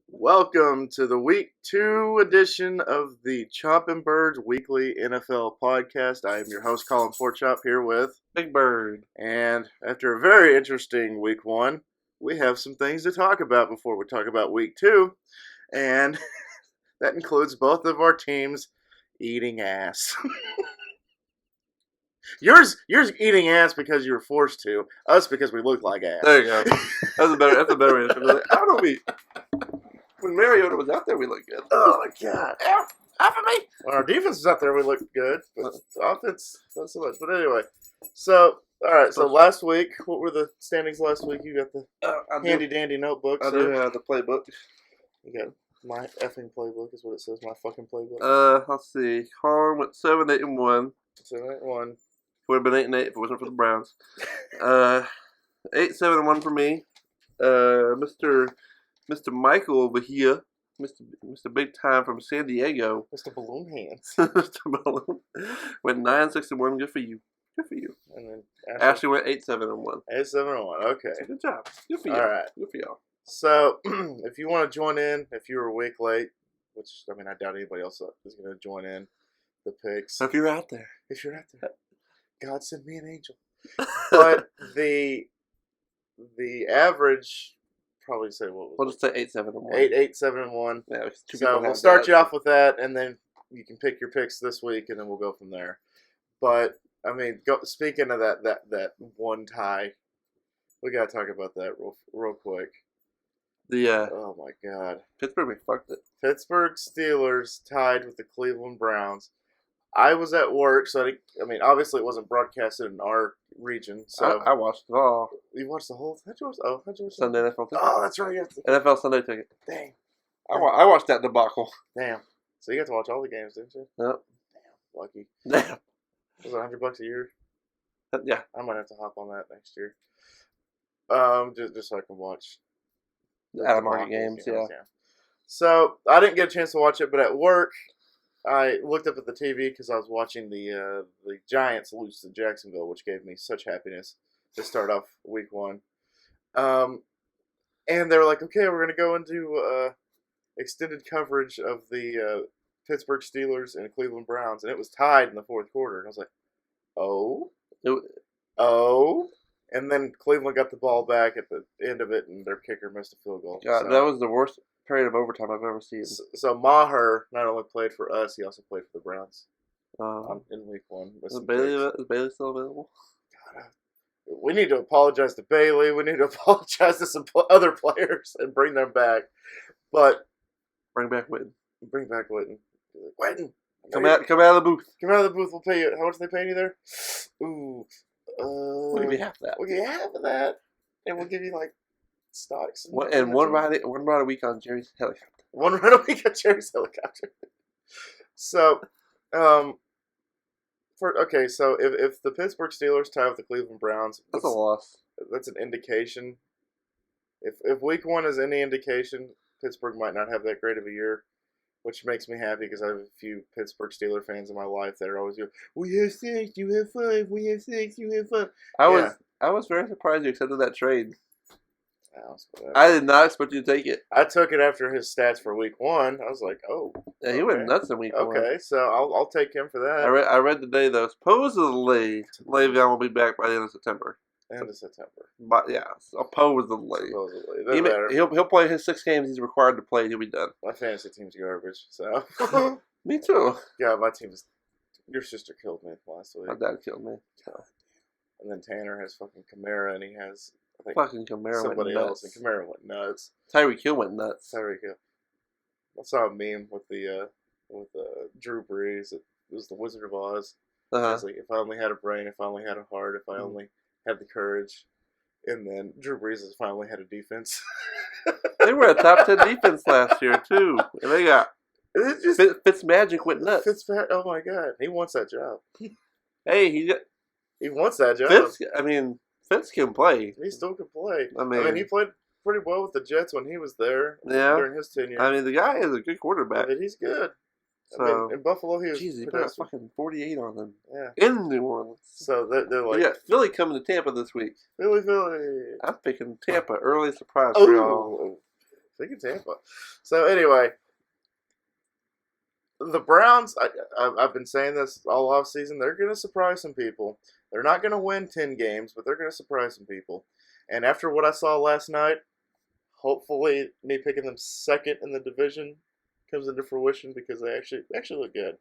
Welcome to the Week 2 edition of the Choppin' Birds Weekly NFL Podcast. I am your host, Colin Porkchop, here with Big Bird. And after a very interesting Week 1, we have some things to talk about before we talk about Week 2. And that includes both of our teams eating ass. Yours eating ass because you were forced to. Us because we look like ass. There you go. That's a better way to put it. I don't know. When Mariota was out there, we looked good. Oh my god. Half of me. When our defense was out there, we looked good. But the offense, not so much. But anyway. So, alright. So last week, what were the standings last week? You got the handy dandy notebook. I do have the playbook. You got my effing playbook is what it says. My fucking playbook. Let's see. Colin went 7-8-1. 7-8-1. Would have been 8-8 if it wasn't for the Browns. 8-7-1 for me. Mr. Michael over here, Mr. Big Time from San Diego. Mr. Balloon Hands. Mr. Balloon went 9-6-1. Good for you. Good for you. And then Ashley went 8-7-1. 8-7-1. Okay. Good job. Good for you. All right. Good for y'all. So, if you want to join in, if you were a week late, which I mean I doubt anybody else is going to join in the picks. If you're out there, God send me an angel. But the average. Probably say what we'll just say 8-7-1. 8-7-1. Yeah, so we'll start you off with that, and then you can pick your picks this week, and then we'll go from there. But I mean, speaking of that one tie, we gotta talk about that real quick. Oh my God, Pittsburgh fucked it. Pittsburgh Steelers tied with the Cleveland Browns. I was at work, so I mean, obviously it wasn't broadcasted in our region. So I watched it all. You watched the whole? How'd you watch Sunday NFL ticket. Oh, that's right. NFL Sunday ticket. Dang. I watched that debacle. Damn. So you got to watch all the games, didn't you? Yep. Damn. Lucky. Damn. Was it $100 a year? Yeah. I might have to hop on that next year. Just so I can watch. Out of market games, yeah. So I didn't get a chance to watch it, but at work, I looked up at the TV because I was watching the Giants lose to Jacksonville, which gave me such happiness to start off week 1. And they were like, okay, we're going to go into extended coverage of the Pittsburgh Steelers and Cleveland Browns. And it was tied in the fourth quarter. And I was like, oh. And then Cleveland got the ball back at the end of it, and their kicker missed a field goal. God, that was the worst period of overtime I've ever seen. So Maher not only played for us, he also played for the Browns in week 1. Is Bailey still available? God, we need to apologize to Bailey. We need to apologize to some other players and bring them back. But bring back Witten. Witten. Come out of the booth. Come out of the booth. We'll pay you. How much are they paying you there? Ooh. We'll give you half that. We'll give you half of that. And we'll give you like stocks. And one ride a week on Jerry's helicopter. One ride a week on Jerry's helicopter. So, so if the Pittsburgh Steelers tie with the Cleveland Browns, that's a loss. That's an indication. If week 1 is any indication, Pittsburgh might not have that great of a year, which makes me happy because I have a few Pittsburgh Steelers fans in my life that are always going, we have 6, you have 5. We have 6, you have 5. I was very surprised you accepted that trade. I did not expect you to take it. I took it after his stats for week 1. I was like, oh. Yeah, he went nuts in week 1. Okay, so I'll take him for that. I read today, though, supposedly Le'Veon will be back by the end of September. End of September. But, yeah, supposedly. He'll play his 6 games he's required to play. He'll be done. My fantasy team's garbage, so. Me too. Yeah, my team is. Your sister killed me last week. My dad killed me. So. And then Tanner has fucking Kamara, and he has fucking Kamara somebody went else, nuts. and Kamara went nuts. Tyreek Hill went nuts. Tyreek Hill. I saw a meme with Drew Brees. It was the Wizard of Oz. It's like, if I only had a brain, if I only had a heart, if I only had the courage. And then Drew Brees has finally had a defense. They were a top 10 defense last year too, and they got Fitzmagic went nuts. Oh my God, he wants that job. Hey, he wants that job. Fitz can play. He still can play. I mean, he played pretty well with the Jets when he was there. Yeah, during his tenure. I mean, the guy is a good quarterback. He's good. So, in Buffalo, he was. Jeez, he put a fucking 48 on them. Yeah. In New Orleans. So they're like. We got Philly coming to Tampa this week. Philly. I'm picking Tampa. Early surprise for y'all. Speaking of Tampa. So anyway, the Browns, I've been saying this all off season, they're going to surprise some people. They're not going to win 10 games, but they're going to surprise some people. And after what I saw last night, hopefully me picking them second in the division comes into fruition because they actually look good.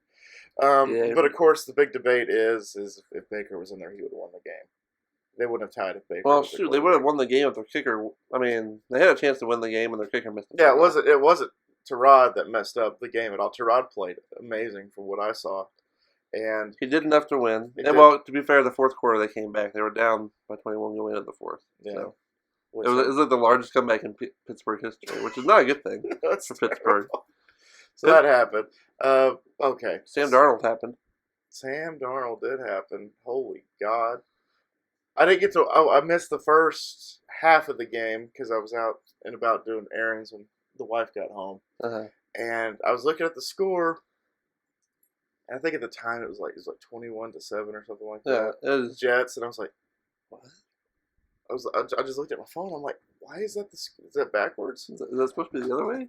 But of course, the big debate is if Baker was in there, he would have won the game. They wouldn't have tied if Baker. Well, shoot, they would have won the game if their kicker. I mean, they had a chance to win the game, and their kicker missed. Yeah, it wasn't Tyrod that messed up the game at all. Tyrod played amazing from what I saw, and he did enough to win. And well, to be fair, the fourth quarter they came back. They were down by 21 going into the fourth. Yeah. So. It was like the largest comeback in Pittsburgh history, which is not a good thing for Pittsburgh. So that happened. Okay. Sam Darnold happened. Sam Darnold did happen. Holy God. I didn't get to. I missed the first half of the game because I was out and about doing errands when the wife got home. And I was looking at the score. And I think at the time it was like 21-7 or something like that. Yeah, it was Jets, and I was like, what? I just looked at my phone. I'm like, why is that is that backwards? Is that supposed to be the other way?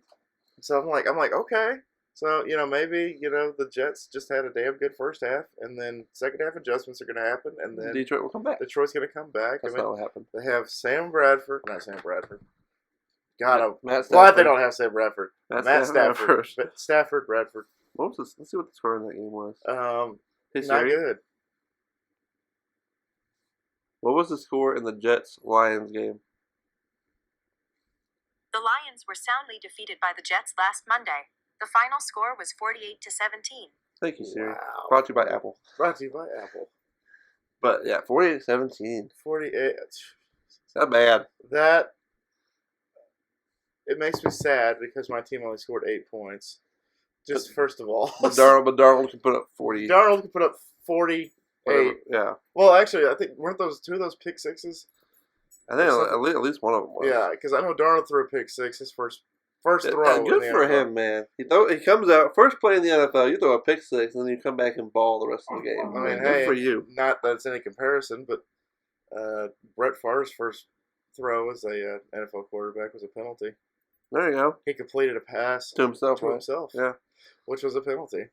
So I'm like, okay. So maybe the Jets just had a damn good first half, and then second half adjustments are going to happen, and then Detroit will come back. Detroit's going to come back. That's not what happened. They have not Sam Bradford. God, Matt glad they don't have Sam Bradford. Matt Stafford. Stafford, Bradford. What was this? Let's see what the score in that game was. Not good. What was the score in the Jets-Lions game? The Lions were soundly defeated by the Jets last Monday. The final score was 48-17. Thank you, Siri. Wow. Brought to you by Apple. But yeah, 48-17. 48. Not bad. That it makes me sad because my team only scored 8 points. Just first of all, but Darnold can put up 40. Darnold can put up 48. Yeah. Well, actually, I think weren't those two of those pick sixes? I think at least one of them was. Yeah, because I know Darnold threw a pick six his first throw. Good for him, man. He comes out first play in the NFL. You throw a pick six, and then you come back and ball the rest of the game. I mean, good for you. Not that it's any comparison, but Brett Favre's first throw as a NFL quarterback was a penalty. There you go. He completed a pass to himself. Yeah, which was a penalty.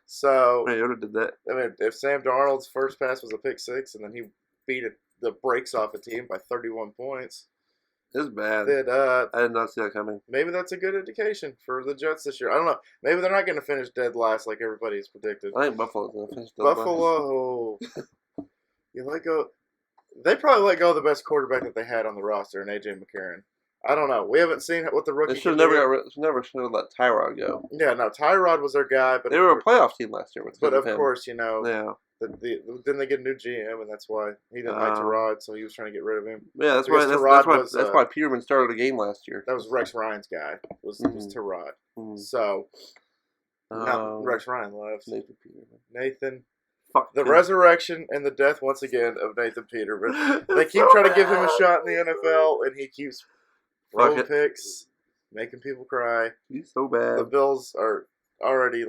So Yoda did that. I mean, if Sam Darnold's first pass was a pick six, and then he beat the brakes off a team by 31 points. It's bad. I did not see that coming. Maybe that's a good indication for the Jets this year. I don't know. Maybe they're not going to finish dead last like everybody's predicted. I think Buffalo's going to finish dead Buffalo. You let go. They probably let go of the best quarterback that they had on the roster, and A.J. McCarron. I don't know. We haven't seen what the rookie. They should never should have let Tyrod go. Yeah, no, Tyrod was their guy, but they were a playoff team last year. But of course, yeah. Then they get a new GM, and that's why he didn't like Tyrod, so he was trying to get rid of him. Yeah, that's why Peterman started the game last year. That was Rex Ryan's guy. Was Tyrod. So now Rex Ryan left. Nathan. Fuck the resurrection and the death once again of Nathan Peterman. They keep trying to give him a shot in the NFL, and he keeps throwing picks, making people cry. He's so bad. The Bills are already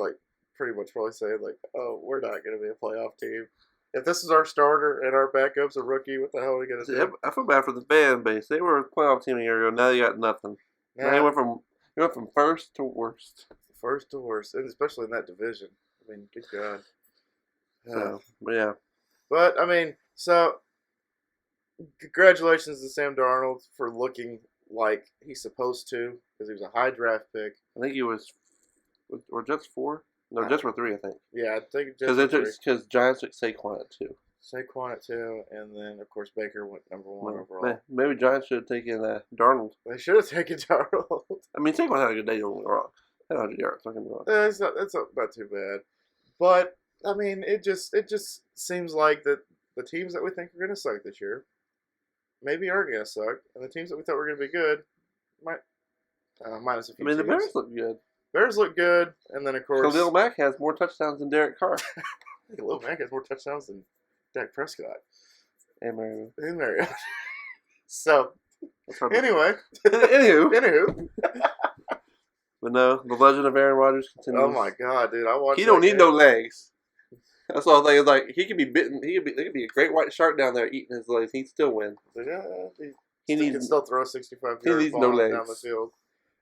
pretty much probably saying oh, we're not going to be a playoff team. If this is our starter and our backup's a rookie, what the hell are we going to do? I feel bad for the fan base. They were a playoff team a year ago. Now they got nothing. Now they went from first to worst. First to worst, and especially in that division. I mean, good God. So, yeah. But, I mean, so congratulations to Sam Darnold for looking like he's supposed to, because he was a high draft pick. I think he was, or Jets 4? No, Jets were 3, I think. Yeah, I think Jets because Giants took Saquon at 2. Saquon at 2, and then, of course, Baker went number 1 overall. Maybe Giants should have taken Darnold. They should have taken Darnold. I mean, Saquon had a good day, don't get me wrong. 100 yards, don't get me wrong. It's not too bad. But, I mean, it just seems like that the teams that we think are going to suck this year maybe are going to suck, and the teams that we thought were going to be good might minus a few. I mean, teams. the Bears look good. Bears look good, and then of course Khalil Mack has more touchdowns than Derek Carr. Khalil Mack has more touchdowns than Dak Prescott and Mariota. So, anyway, anywho. But no, the legend of Aaron Rodgers continues. Oh my God, dude! I watched. He don't need no legs. That's all I'm saying. He could be bitten. There could be a great white shark down there eating his legs. He'd still win. Yeah, he can still throw a 65-yard ball no legs down the field.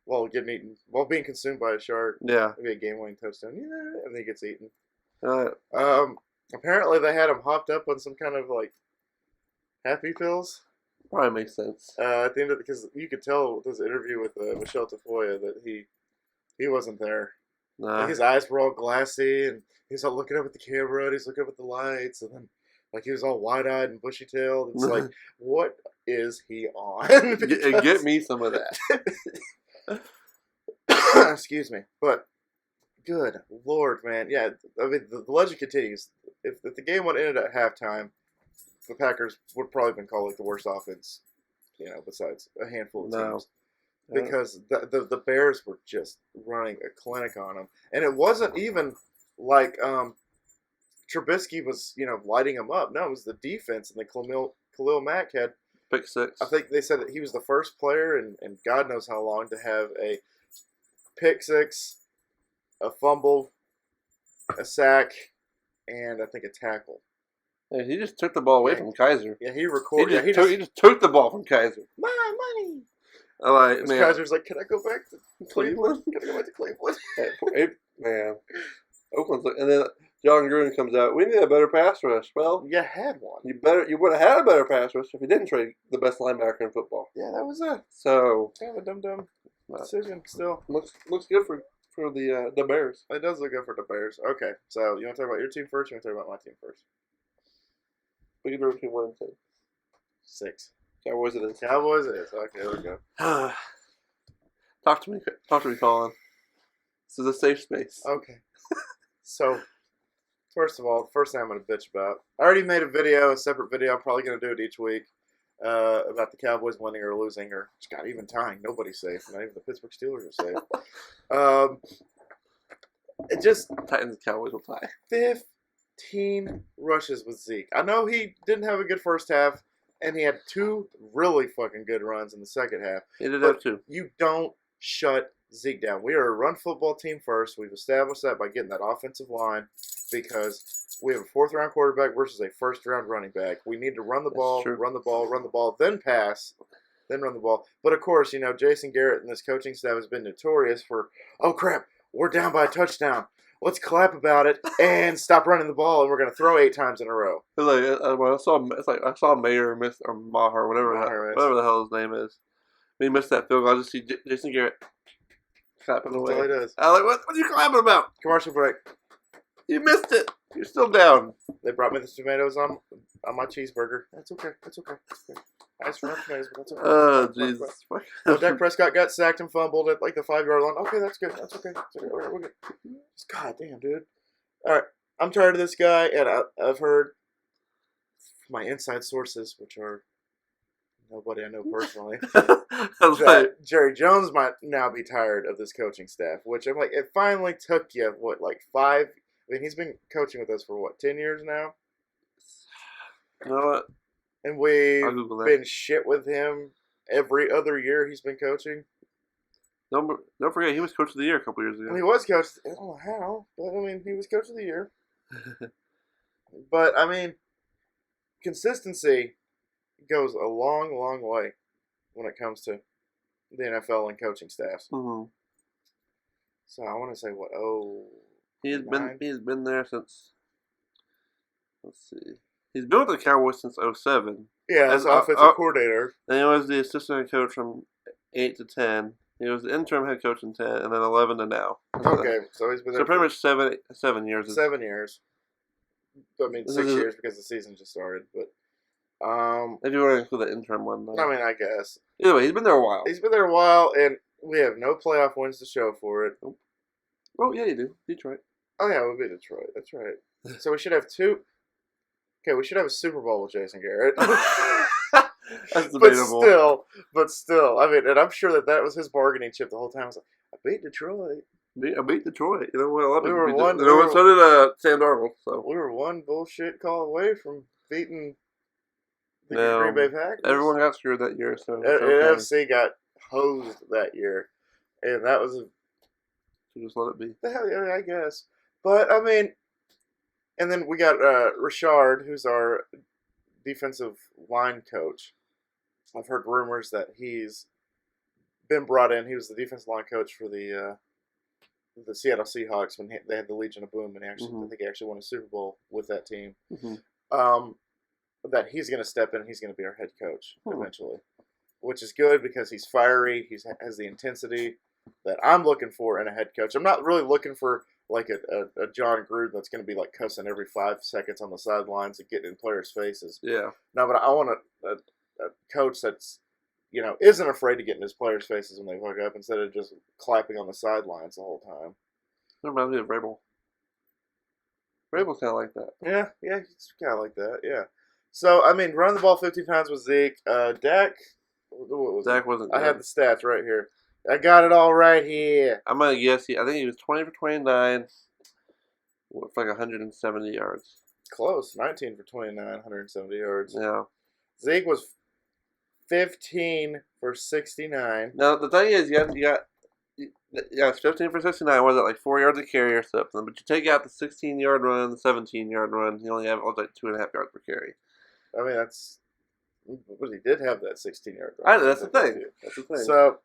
while getting eaten, while being consumed by a shark. Yeah. Maybe a game-winning touchdown. Yeah, and then he gets eaten. Uh, Apparently they had him hopped up on some kind of like happy pills. Probably makes sense. At the end of because you could tell with his interview with Michelle Tafoya that he wasn't there. Nah. Like his eyes were all glassy, and he's all looking up at the camera, and he's looking up at the lights, and then like he was all wide-eyed and bushy-tailed. It's like, what is he on? Get me some of that. Excuse me, but good Lord, man, yeah. I mean, the legend continues. If the game would have ended at halftime, the Packers would probably have been called like the worst offense, besides a handful of teams. Because the Bears were just running a clinic on them. And it wasn't even like Trubisky was, lighting them up. No, it was the defense. And the Khalil Mack had pick six. I think they said that he was the first player in God knows how long to have a pick six, a fumble, a sack, and I think a tackle. Yeah, he just took the ball away from Kaiser. Yeah, he recorded. He just took the ball from Kaiser. My money. Man. Kaiser's like, can I go back to Cleveland? Can I go back to Cleveland? Man, Oakland's and then John Gruden comes out. We need a better pass rush. Well, you had one. You would have had a better pass rush if you didn't trade the best linebacker in football. Yeah, that was it. So kind of a dumb decision. Still looks good for the Bears. It does look good for the Bears. Okay, so you want to talk about your team first? Or you want to talk about my team first? We can do it between 1 and 10. 6. Cowboys it is. Cowboys it is. Okay, there we go. Talk to me, Colin. This is a safe space. Okay. So, first of all, the first thing I'm going to bitch about. I already made a separate video. I'm probably going to do it each week about the Cowboys winning or losing, or God, even tying. Nobody's safe. Not even the Pittsburgh Steelers are safe. It just Titans and Cowboys will tie. 15 rushes with Zeke. I know he didn't have a good first half. And he had 2 really fucking good runs in the second half. He did have 2. You don't shut Zeke down. We are a run football team first. We've established that by getting that offensive line because we have a 4th-round quarterback versus a 1st-round running back. We need to run the ball, then pass, then run the ball. But, of course, Jason Garrett and this coaching staff has been notorious for, oh, crap, we're down by a touchdown. Let's clap about it and stop running the ball, and we're going to throw 8 times in a row. I saw Mayer miss or Maher, whatever the hell his name is. When he missed that field goal, I just see Jason Garrett clapping away. That's all he does. I'm like, what are you clapping about? Commercial break. You missed it. You're still down. They brought me the tomatoes on my cheeseburger. That's okay. Nice for tomatoes, but that's okay. Oh, Jesus. So Dak Prescott got sacked and fumbled at like the 5-yard line. Okay, that's good. That's okay. We're good. God damn, dude. All right, I'm tired of this guy, and I've heard my inside sources, which are nobody I know personally, that Jerry Jones might now be tired of this coaching staff. Which I'm like, it finally took you 5? I mean, he's been coaching with us for 10 years now. You know what? And we've been shit with him every other year he's been coaching. Don't forget, he was coach of the year a couple years ago. Well, he was coach. I don't know how, but I mean, he was coach of the year. But I mean, consistency goes a long, long way when it comes to the NFL and coaching staffs. Mm-hmm. So I want to say he's been there since. Let's see. He's been with the Cowboys since 2007. Yeah, as offensive coordinator. And he was the assistant coach from 8 to 10. He was the interim head coach in 10, and then 11 to now. Okay, so he's been there. So pretty much 7 years. 7 years. I mean, 6 years because the season just started. But if you want to include the interim one, though. I mean, I guess. Either way, he's been there a while. He's been there a while, and we have no playoff wins to show for it. Oh yeah, you do. Detroit. Oh yeah, we'll be Detroit. That's right. So we should have 2. Okay, we should have a Super Bowl with Jason Garrett. That's debatable. But still, I mean, and I'm sure that was his bargaining chip the whole time. I was like, I beat Detroit. I beat Detroit. You know what? So did Sam Darnold. So we were one bullshit call away from beating the Green Bay Packers. Everyone got screwed that year. So NFC got hosed that year, and that was so just let it be. The hell, yeah, I guess. But I mean. And then we got Richard, who's our defensive line coach. I've heard rumors that he's been brought in. He was the defensive line coach for the Seattle Seahawks when they had the Legion of Boom, and I think he actually won a Super Bowl with that team. That he's going to step in and he's going to be our head coach eventually, which is good because he's fiery. He has the intensity that I'm looking for in a head coach. I'm not really looking for like a John Gruden that's going to be like cussing every 5 seconds on the sidelines and getting in players' faces. Yeah. No, but I want a coach that's, isn't afraid to get in his players' faces when they fuck up instead of just clapping on the sidelines the whole time. That reminds me of Vrabel. Vrabel's kind of like that. Yeah, he's kind of like that, yeah. So, I mean, run the ball 15 times with Zeke. Dak, what was Dak it? wasn't I good. have the stats right here. I got it all right here. I'm going to guess. I think he was 20 for 29 with like 170 yards. Close. 19 for 29, 170 yards. Yeah. Zeke was 15 for 69. Now, the thing is, it's 15 for 69. Was it like 4 yards a carry or something? But you take out the 16-yard run, the 17-yard run, you only have like 2.5 yards per carry. I mean, but he did have that 16-yard run. That's the thing. So,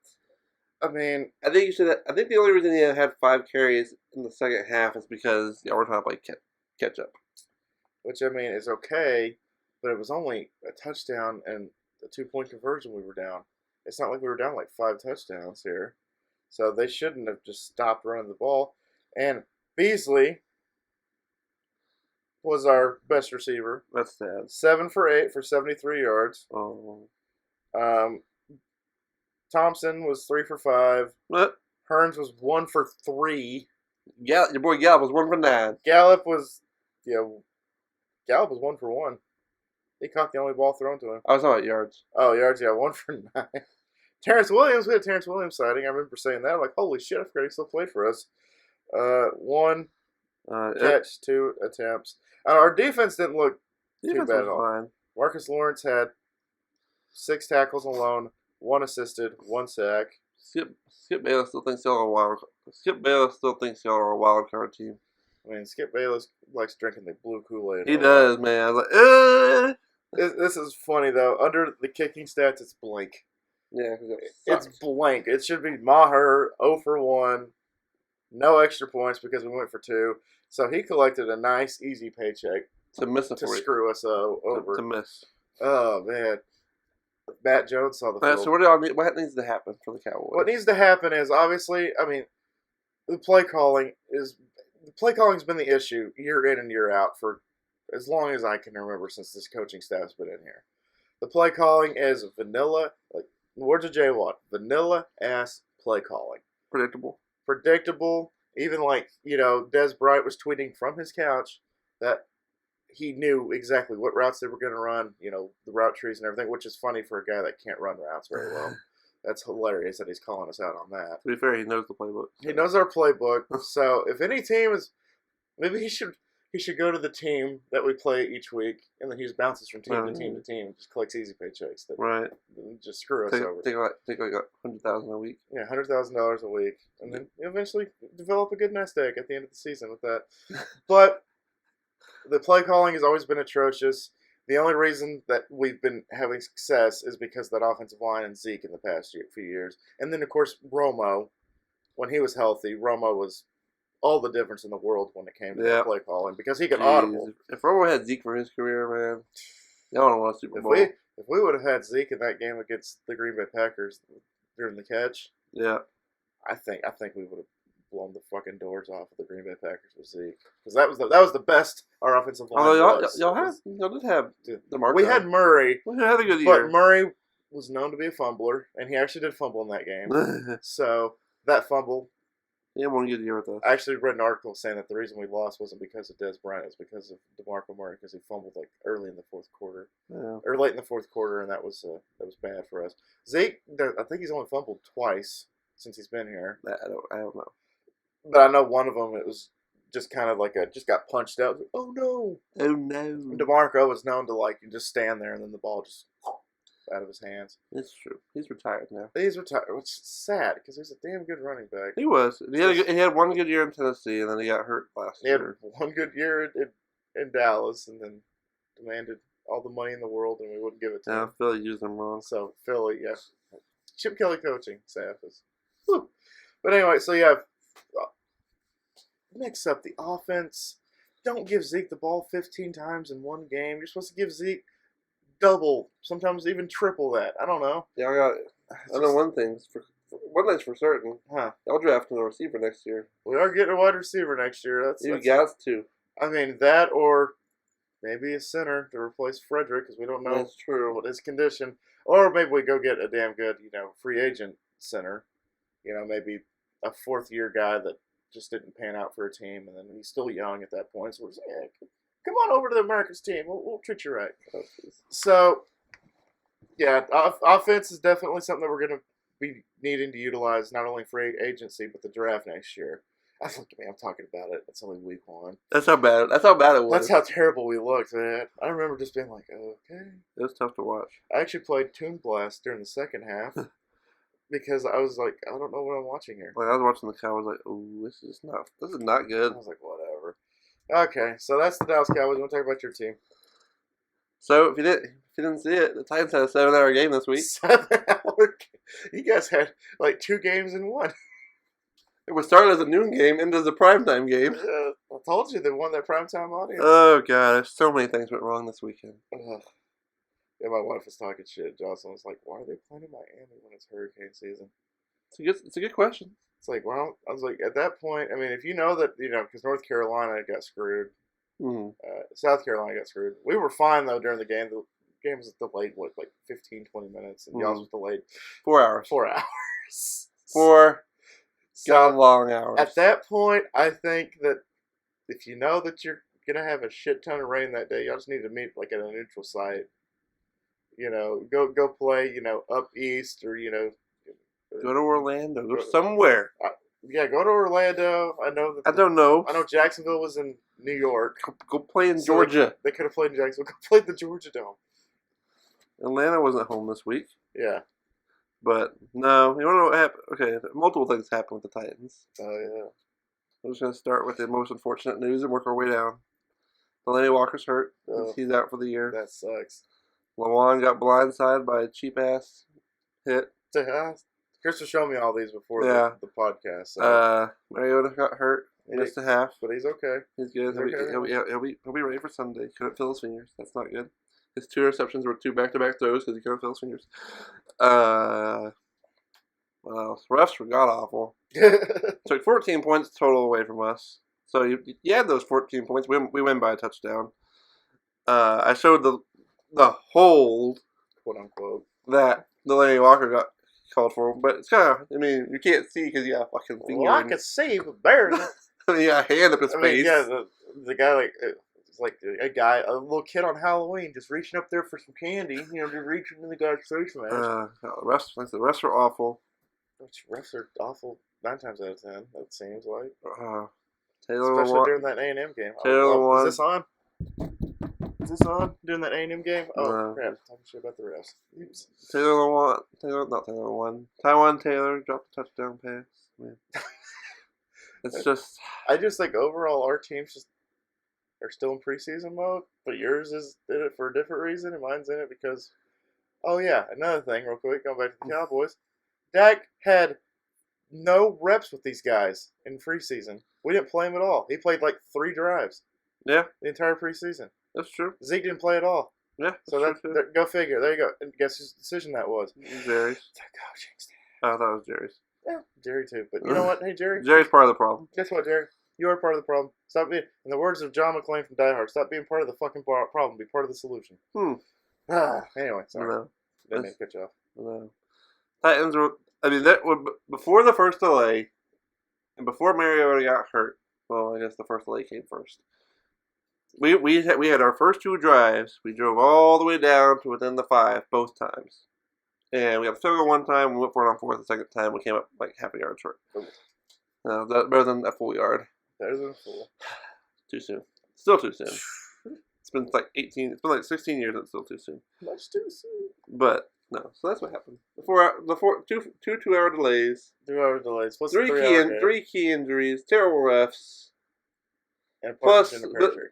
I mean, I think the only reason he had 5 carries in the second half is because we're trying to play catch up. Which, I mean, is okay, but it was only a touchdown and a 2-point conversion we were down. It's not like we were down like 5 touchdowns here. So they shouldn't have just stopped running the ball. And Beasley was our best receiver. That's sad. 7 for 8 for 73 yards. Oh. Thompson was 3 for 5. What? Hearns was 1 for 3. Your boy Gallup was 1 for 9. Gallup was 1 for 1. He caught the only ball thrown to him. I was talking about yards. Oh, yards, 1 for 9. Terrence Williams, we had a Terrence Williams sighting. I remember saying that. I'm like, holy shit, I forgot he still played for us. 1 catch, 2 attempts. Our defense didn't look too bad at all. Fine. Marcus Lawrence had 6 tackles alone, 1 assisted, 1 sack. Skip Bayless still thinks y'all are a wild. Skip Bayless still thinks y'all are a wild card team. I mean, Skip Bayless likes drinking the blue Kool-Aid. He does, man. I was like, This is funny though. Under the kicking stats, it's blank. Yeah, it's blank. It should be Maher 0 for 1, no extra points because we went for 2. So he collected a nice, easy paycheck to screw us over. To miss. Oh man, Matt Jones saw the field. So what needs to happen for the Cowboys? What needs to happen is obviously, I mean, the play calling's been the issue year in and year out for as long as I can remember since this coaching staff's been in here. The play calling is vanilla, like the words of Jay Watt, vanilla ass play calling. Predictable. Even like, Des Bryant was tweeting from his couch that he knew exactly what routes they were going to run, the route trees and everything, which is funny for a guy that can't run routes very well. That's hilarious that he's calling us out on that. To be fair, he knows the playbook. He knows our playbook. So if any team is, maybe he should go to the team that we play each week, and then he just bounces from team to team to team, just collects easy paychecks. Right. Just screw us over. Take like $100,000 a week. Yeah, $100,000 a week, and then eventually develop a good nest egg at the end of the season with that. But the play calling has always been atrocious. The only reason that we've been having success is because of that offensive line and Zeke in the past few years. And then, of course, Romo, when he was healthy, Romo was all the difference in the world when it came to the play calling because he could audible. If Romo had Zeke for his career, man, y'all don't want a Super Bowl. If we would have had Zeke in that game against the Green Bay Packers during the catch, I think we would have blown the fucking doors off of the Green Bay Packers with Zeke because that was the best our offensive line was. Y'all did have DeMarco. We had Murray. We had a good year, but Murray was known to be a fumbler, and he actually did fumble in that game. So that fumble. He had 1 good year with us. I actually read an article saying that the reason we lost wasn't because of Des Bryant, it's because of DeMarco Murray because he fumbled like early in the fourth quarter, or late in the fourth quarter, and that was bad for us. Zeke, I think he's only fumbled twice since he's been here. I don't know. But I know one of them, it was just kind of like just got punched out. Oh no! Oh no! And DeMarco was known to just stand there and then the ball just out of his hands. It's true. He's retired now. He's retired, which is sad because he's a damn good running back. He was. He had 1 good year in Tennessee, and then he got hurt last year. He had 1 good year in Dallas, and then demanded all the money in the world, and we wouldn't give it to him. Philly used him wrong. So Philly, Chip Kelly coaching staff is. Whew. But anyway, so yeah, mix up the offense. Don't give Zeke the ball 15 times in one game. You're supposed to give Zeke double, sometimes even triple that. I don't know. Yeah, I know one thing's for certain. Huh? Y'all drafting a receiver next year. We are getting a wide receiver next year. You got to. I mean that, or maybe a center to replace Frederick because we don't know That's true. what his condition. Or maybe we go get a damn good, free agent center. Maybe a fourth-year guy that just didn't pan out for a team, and then he's still young at that point. So we're saying, come on over to the Americans team. We'll treat you right. So, yeah, offense is definitely something that we're going to be needing to utilize not only free agency but the draft next year. Look at me, I'm talking about it. It's only week 1. That's how bad it was. That's how terrible we looked, man. I remember just being like, okay. It was tough to watch. I actually played Toon Blast during the second half because I was like, I don't know what I'm watching here. Like I was watching the Cowboys, like, oh, this is not good. I was like, whatever. Okay, so that's the Dallas Cowboys. Want to talk about your team? So if you didn't see it, the Titans had a 7-hour game this week. 7-hour. You guys had like 2 games in one. It was started as a noon game, ended as a primetime game. I told you they won that primetime audience. Oh god, so many things went wrong this weekend. Yeah, my wife was talking shit. Jocelyn was like, "Why are they playing in Miami when it's hurricane season?" It's a good question. It's like, well, I was like, at that point, I mean, if you know that, because North Carolina got screwed, South Carolina got screwed. We were fine though during the game. The game was delayed like 15, 20 minutes, and y'all was delayed 4 hours. 4 hours. 4 long hours. At that point, I think that if you know that you're gonna have a shit ton of rain that day, y'all just need to meet like at a neutral site. Go play, up east or go to Orlando. Go somewhere. Go to Orlando. I know. I don't know. I know Jacksonville was in New York. Go play in Georgia. They could have played in Jacksonville. Go play the Georgia Dome. Atlanta wasn't home this week. Yeah. But, no. You want to know what happened? Okay, multiple things happened with the Titans. Oh, yeah. I'm just going to start with the most unfortunate news and work our way down. Delaney Walker's hurt. He's out for the year. That sucks. Lawan got blindsided by a cheap-ass hit. Chris was showing me all these before the podcast. So. Mariota got hurt. Missed a half. But he's okay. He's good. He'll be ready for Sunday. Couldn't feel his fingers. That's not good. His 2 receptions were 2 back-to-back throws because he couldn't feel his fingers. What else? Refs were god-awful. Took 14 points total away from us. So you add those 14 points, we win by a touchdown. I showed the hold, quote-unquote, that Delaney Walker got called for. But it's kind of, you can't see because you got a fucking finger. Well, I can see, but barely. You got a hand up his face. Yeah, the guy, it's like a little kid on Halloween just reaching up there for some candy, just reaching in the guy's face, man. The refs are awful. Refs are awful 9 times out of 10, that seems like. Taylor Especially during that A&M game. Taylor is this on? Is this on during that A&M game? Oh, crap. Talking shit about the refs. Oops. Taiwan Taylor dropped a touchdown pass. Man. It's just... I just think overall our teams just are still in preseason mode, but yours is in it for a different reason, and mine's in it because... Oh, yeah. Another thing, real quick, going back to the Cowboys. Dak had no reps with these guys in preseason. We didn't play him at all. He played like 3 drives. Yeah. The entire preseason. That's true. Zeke didn't play at all. Yeah. So go figure. There you go. And guess whose decision that was? Jerry's. The coaching staff. I thought it was Jerry's. Yeah, Jerry too. But you know what? Hey, Jerry. Jerry's part of the problem. Guess what, Jerry? You are part of the problem. Stop being, in the words of John McClane from Die Hard, stop being part of the fucking problem. Be part of the solution. Anyway, sorry. No. Didn't mean to cut you off. No. Titans were... that would before the first delay, and before Mariota got hurt. Well, I guess the first delay came first. We had our first 2 drives. We drove all the way down to within the 5 both times, and we got the field goal one time. We went for it on 4th the second time. We came up like half a yard short. That's better than a full yard. Better than a full. Too soon. Still too soon. It's been like 18. It's been like 16 years. And it's still too soon. Much too soon. But. No, so that's what happened. Two 2-hour delays. 2-hour delays. Plus 3 key injuries. Terrible refs. And a partridge in a pear tree.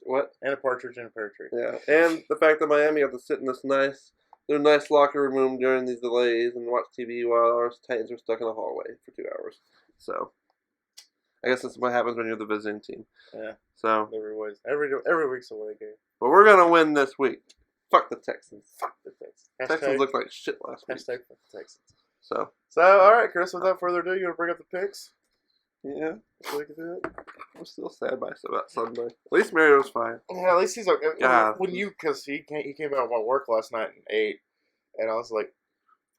What? And a partridge in a pear tree. Yeah, and the fact that Miami had to sit in this nice their nice locker room during these delays and watch TV while our Titans are stuck in the hallway for 2 hours. So, I guess that's what happens when you're the visiting team. Yeah. So, Every week's a away game. but we're gonna win this week. Fuck the Texans. Fuck the Texans. Texans looked like shit last week. Hashtag fuck the Texans. So, all right, Chris. Without further ado, you want to bring up the picks? yeah, So we can do it. I'm still sad by about Sunday. At least Mario's fine. Yeah, at least he's okay. God. Because he came out of my work last night and ate, and I was like,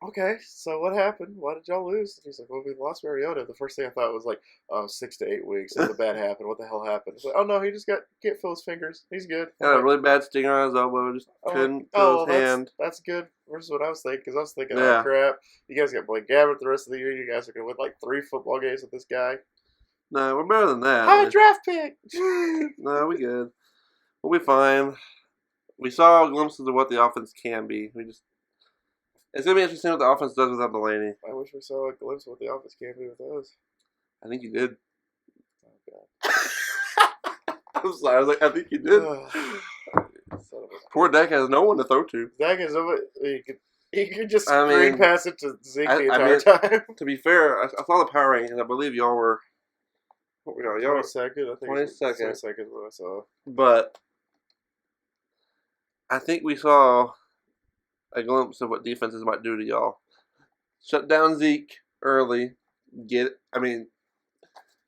okay, so what happened? Why did y'all lose? And he's like, well, we lost Mariota. The first thing I thought was like, 6 to 8 weeks. Something bad happened. What the hell happened? It's like, oh no, he just can't feel his fingers. He's good. Had a really bad stinger on his elbow. Just couldn't feel his hand. That's good. Versus what I was thinking, because I was thinking, Yeah. oh crap, you guys got Blake Gabbert the rest of the year. You guys are gonna win like 3 football games with this guy. No, we're better than that. High draft pick. No, we good. We'll be fine. We saw glimpses of what the offense can be. It's gonna be interesting what the offense does without Delaney. I wish we saw a glimpse of what the offense can be with us. I think you did. Oh god. I'm sorry. I was like, I think you did. Son of a- Poor Dak has no one to throw to. Zach is over. You could just I screen mean, pass it to Zeke the I entire time. To be fair, I saw the power rankings. I believe y'all were. What were y'all? Y'all were 22nd. I think 22nd. 22nd is what I saw. But I think we saw a glimpse of what defenses might do to y'all. Shut down Zeke early. I mean,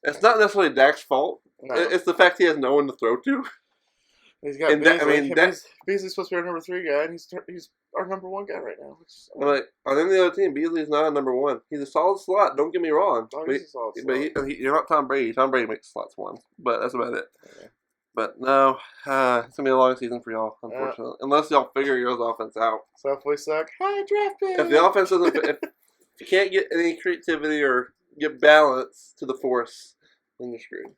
it's not necessarily Dak's fault. No. It's the fact he has no one to throw to. He's got and Beasley. that- Beasley's supposed to be our number 3 guy, and he's our number 1 guy right now. I'm like, on any other team, Beasley's not a number 1. He's a solid slot. Don't get me wrong. Oh, But he's a solid But you're not Tom Brady. Tom Brady makes slots 1. But that's about it. Yeah. But no, it's going to be a long season for y'all, unfortunately. Unless y'all figure y'all's offense out. So if we suck, high draft pick. If the offense doesn't, if you can't get any creativity or get balance to the force, then you're screwed.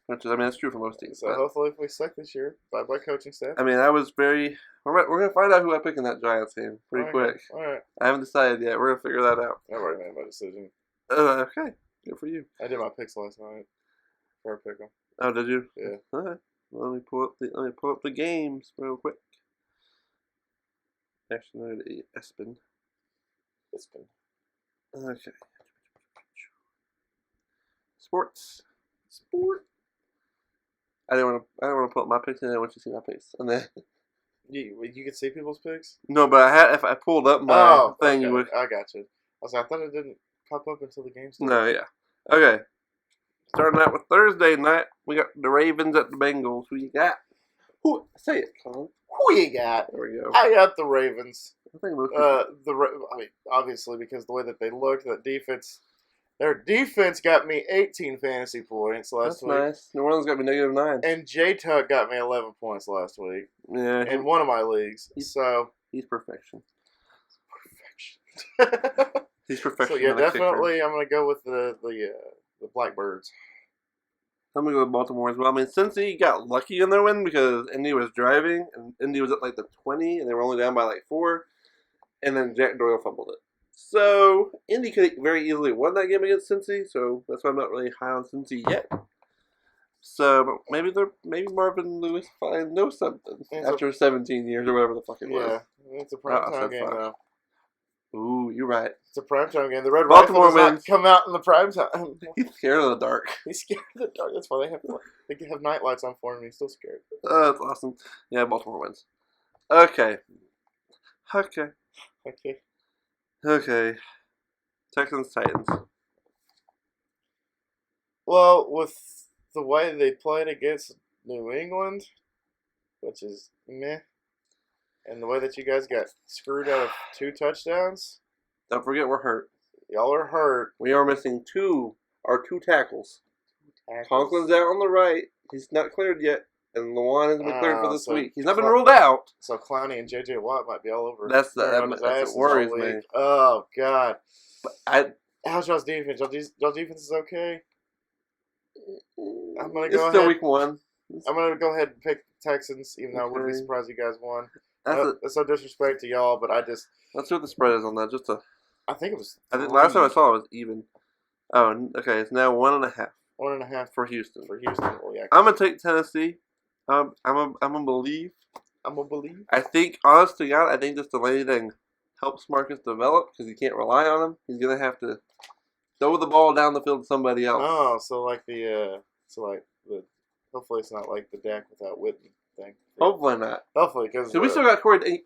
Which is, I mean, that's true for most teams. So But, hopefully, if we suck this year, bye bye coaching staff. I mean, I was very. We're going to find out who I pick in that Giants game pretty quick. All right, I haven't decided yet. We're going to figure that out. I've already made my decision. Okay, good for you. I did my picks last night. For a pick 'em. Oh, did you? Yeah. All right. Well, let me pull up the games real quick. Actually, no, the Espen. It's been Okay. Sports. Sport. I didn't want to put my picks in. I want you to see my picks, and then you can see people's picks. no, but if I pulled up my thing, okay. you would. I got you. I thought it didn't pop up until the game started. No, yeah. Okay. Starting out with Thursday night, we got the Ravens at the Bengals. Who you got? Who? Say it, Colin. Who you got? There we go. I got the Ravens. I think most I mean, obviously because the way that they looked, that defense, their defense got me 18 fantasy points last that's week. nice. New Orleans got me -9. And J Tuck got me 11 points last week Yeah, in one of my leagues. So he's perfection. perfection. He's perfection. So yeah, on a kicker. definitely, I'm gonna go with the Blackbirds. I'm gonna go with Baltimore as well. I mean, Cincy got lucky in their win because Indy was driving and Indy was at like the 20 and they were only down by like 4, and then Jack Doyle fumbled it. So Indy could very easily won that game against Cincy. So that's why I'm not really high on Cincy yet. So but maybe Marvin Lewis finally knows something after 17 years or whatever the fuck it was. Yeah, it's a primetime said game fuck. though. Ooh, you're right. It's a primetime game. The Red Baltimore Rifle does not wins. come out in the primetime. He's scared of the dark. He's scared of the dark. That's why they have night lights on for him. He's still scared. That's awesome. Yeah, Baltimore wins. Okay. Okay. Texans, Titans. Well, with the way they played against New England, which is meh, and the way that you guys got screwed out of 2 touchdowns, Don't forget we're hurt. y'all are hurt. We are missing our two tackles. Conklin's out on the right. He's not cleared yet. And Lawan has been cleared for this week. He's not been ruled out. So Clowney and J.J. Watt might be all over. That's what worries me. Oh, God. But How's y'all's defense? Y'all's defense is okay? I'm gonna it's go still ahead. week 1. I'm going to go ahead and pick Texans, even though I wouldn't be Okay. surprised you guys won. That's no disrespect to y'all, but let's see what the spread is on that. I think it was. I think last time I saw it was even. Oh, okay. It's now 1.5 1.5 for Houston. for Houston. Well, yeah. I'm gonna take Tennessee. I'm gonna believe. I'm gonna believe. I think, honest to God, I think this delay thing helps Marcus develop because he can't rely on him. He's gonna have to throw the ball down the field to somebody else. Oh, so like the hopefully it's not like the Dak without Whitney thing. Hopefully not. Hopefully, because So we still got Corey.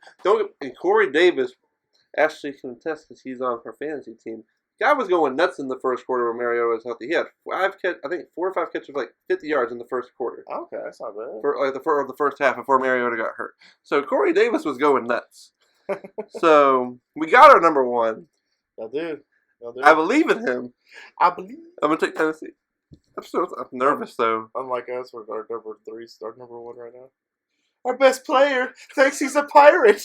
And Corey Davis actually can attest because he's on her fantasy team. Guy was going nuts in the first quarter when Mariota was healthy. He had 4 or 5 catches, like 50 yards in the first quarter. Okay, that's not bad. For like the first half before Mariota got hurt. So Corey Davis was going nuts. So we got our number 1. I do. I believe in him. I believe. I'm gonna take Tennessee. I'm nervous though. Unlike us, we're our number 3, our number 1 right now. Our best player thinks he's a pirate.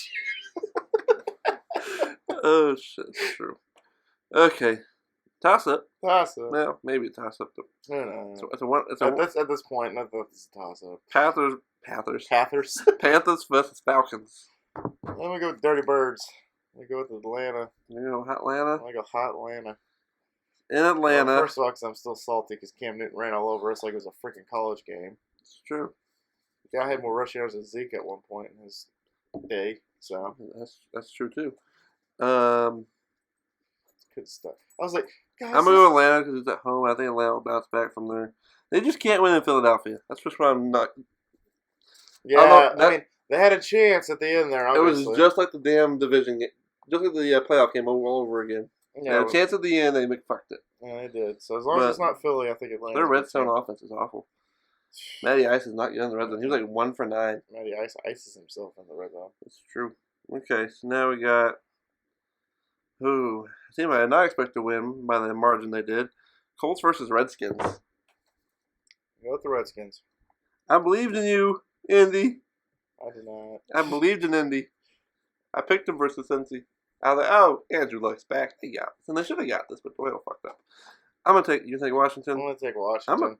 Oh shit, that's true. Okay, toss up. Toss up. Well, maybe toss up. No. So it's a one. It's a At this point, not that it's a toss up. Panthers versus Falcons. Let me go with Dirty Birds. Let me go with Atlanta. You know, Atlanta. Let me go hot Atlanta. In Atlanta. Well, first of all, because I'm still salty because Cam Newton ran all over us like it was a freaking college game. It's true. The guy had more rushing yards than Zeke at one point in his day. So that's true too. Good stuff. I was like, guys, I'm gonna go Atlanta because it's at home. I think Atlanta will bounce back from there. They just can't win in Philadelphia. That's just what I'm not. Yeah, I mean, they had a chance at the end there. Obviously. It was just like the damn division game, just like the playoff game all over again. Yeah, they had a chance at the end, they McFucked it. Yeah, they did. So as long as it's not Philly, I think Atlanta. Their red zone offense is awful. Matty Ice is not good in the red zone. He was like 1 for 9. Matty Ice ices himself in the red zone. That's true. Okay, so now we got a team I did not expect to win by the margin they did. Colts versus Redskins. Go with the Redskins. I believed in you, Indy. I did not. I believed in Indy. I picked them versus Cincy. I was like, oh, Andrew Luck's back. They got this. And they should have got this, but Doyle fucked up. You take Washington? I'm going to take Washington.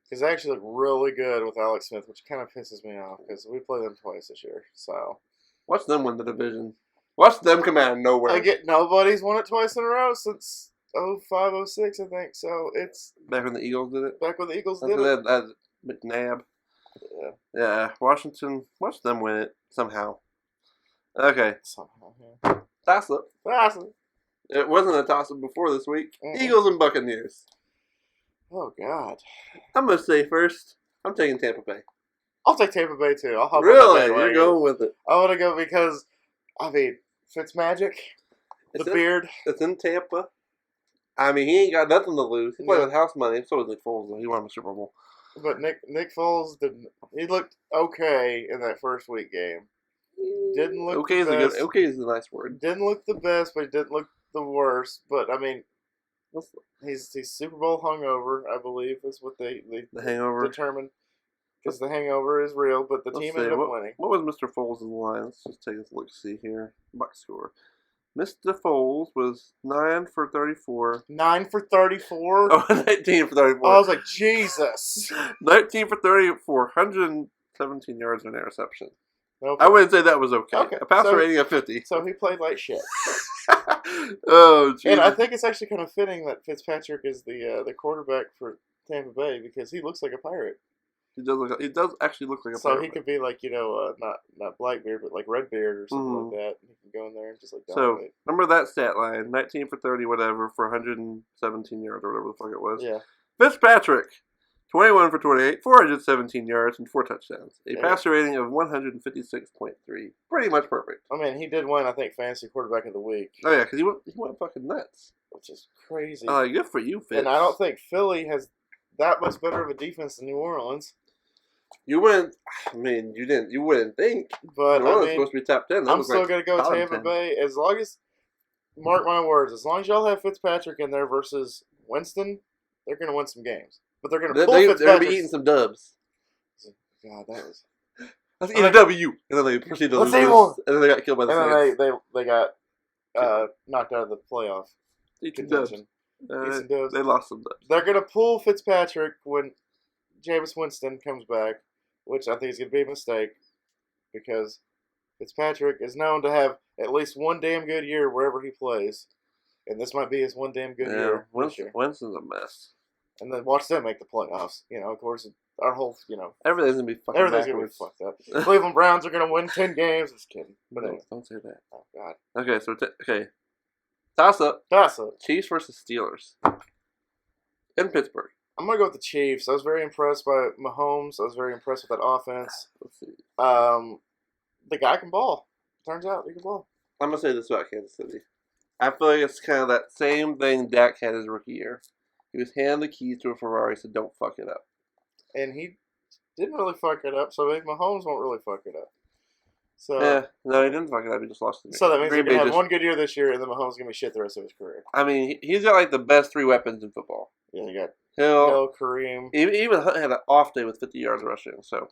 Because they actually look really good with Alex Smith, which kind of pisses me off because we played them twice this year. So watch them win the division. Watch them come out of nowhere. Nobody's won it twice in a row since 05, 06, I think. So it's back when the Eagles did it. Back when the Eagles did it. That McNabb. Yeah. Washington. Watch them win it somehow. Okay. Somehow. Yeah. Toss up. Toss up. It wasn't a toss up before this week. Mm-mm. Eagles and Buccaneers. Oh God. I'm gonna say first. I'm taking Tampa Bay. I'll take Tampa Bay too. I'll hop really? on that You're going with it? I want to go because, I mean, Fitzmagic, beard. It's in Tampa. I mean, he ain't got nothing to lose. He played with house money. So was Nick Foles, though. He won the Super Bowl. But Nick Foles didn't. He looked okay in that first week game. Didn't look okay. Okay is a nice word. Didn't look the best, but he didn't look the worst. But I mean, he's Super Bowl hungover. I believe is what they the hangover determined. Because the hangover is real, but the team ended up winning. What was Mr. Foles' line? Let's just take a look. See here, box score. Mr. Foles was 9 for 34. 9 for 34? Oh, 19 for 34. I was like, Jesus. 19 for 34, 117 yards and an interception. Nope. I wouldn't say that was okay. A passer rating of 50. So he played like shit. Oh, geez. And I think it's actually kind of fitting that Fitzpatrick is the quarterback for Tampa Bay because he looks like a pirate. He does actually look like a pirate. So he could be like, not Blackbeard, but like Redbeard or something like that. He can go in there and just like dominate. So, remember that stat line, 19 for 30, whatever, for 117 yards or whatever the fuck it was. Yeah. Fitzpatrick, 21 for 28, 417 yards and 4 touchdowns. A passer rating of 156.3. Pretty much perfect. I mean, he did win, I think, Fantasy Quarterback of the Week. Oh, yeah, because he went fucking nuts. Which is crazy. Good for you, Fitz. And I don't think Philly has that much better of a defense than New Orleans. You wouldn't think. But New Orleans supposed to be top 10. I'm still going to go Tampa Bay. As long as, mark my words, as long as y'all have Fitzpatrick in there versus Winston, they're going to win some games. But they're going to pull Fitzpatrick. They're going to be eating some dubs. God, that was... Let's eat a W. And then they proceed to lose. And then they got killed by the Saints. And then they got knocked out of the playoff contention. They lost some dubs. They're going to pull Fitzpatrick when Jameis Winston comes back, which I think is going to be a mistake because Fitzpatrick is known to have at least one damn good year wherever he plays. And this might be his one damn good year. Winston's a mess. and then watch them make the playoffs. Of course, our whole, Everything's gonna be fucking everything's gonna be backwards. fucked up. Cleveland Browns are gonna win 10 games. Just kidding. But No, anyway. don't say that. Oh God. Okay, so okay, toss up. That's it. Chiefs versus Steelers in Pittsburgh. I'm gonna go with the Chiefs. I was very impressed by Mahomes. I was very impressed with that offense. Let's see. The guy can ball. Turns out he can ball. I'm gonna say this about Kansas City. I feel like it's kind of that same thing Dak had his rookie year. He was handed the keys to a Ferrari, so don't fuck it up. And he didn't really fuck it up, so maybe Mahomes won't really fuck it up. So Yeah, no, he didn't fuck it up. He just lost the game. So that means Green he's gonna Bay have one good year this year, and then Mahomes is gonna be shit the rest of his career. I mean, he's got like the best 3 weapons in football. Yeah, you got Hill, Kareem, he even had an off day with 50 yards rushing. So,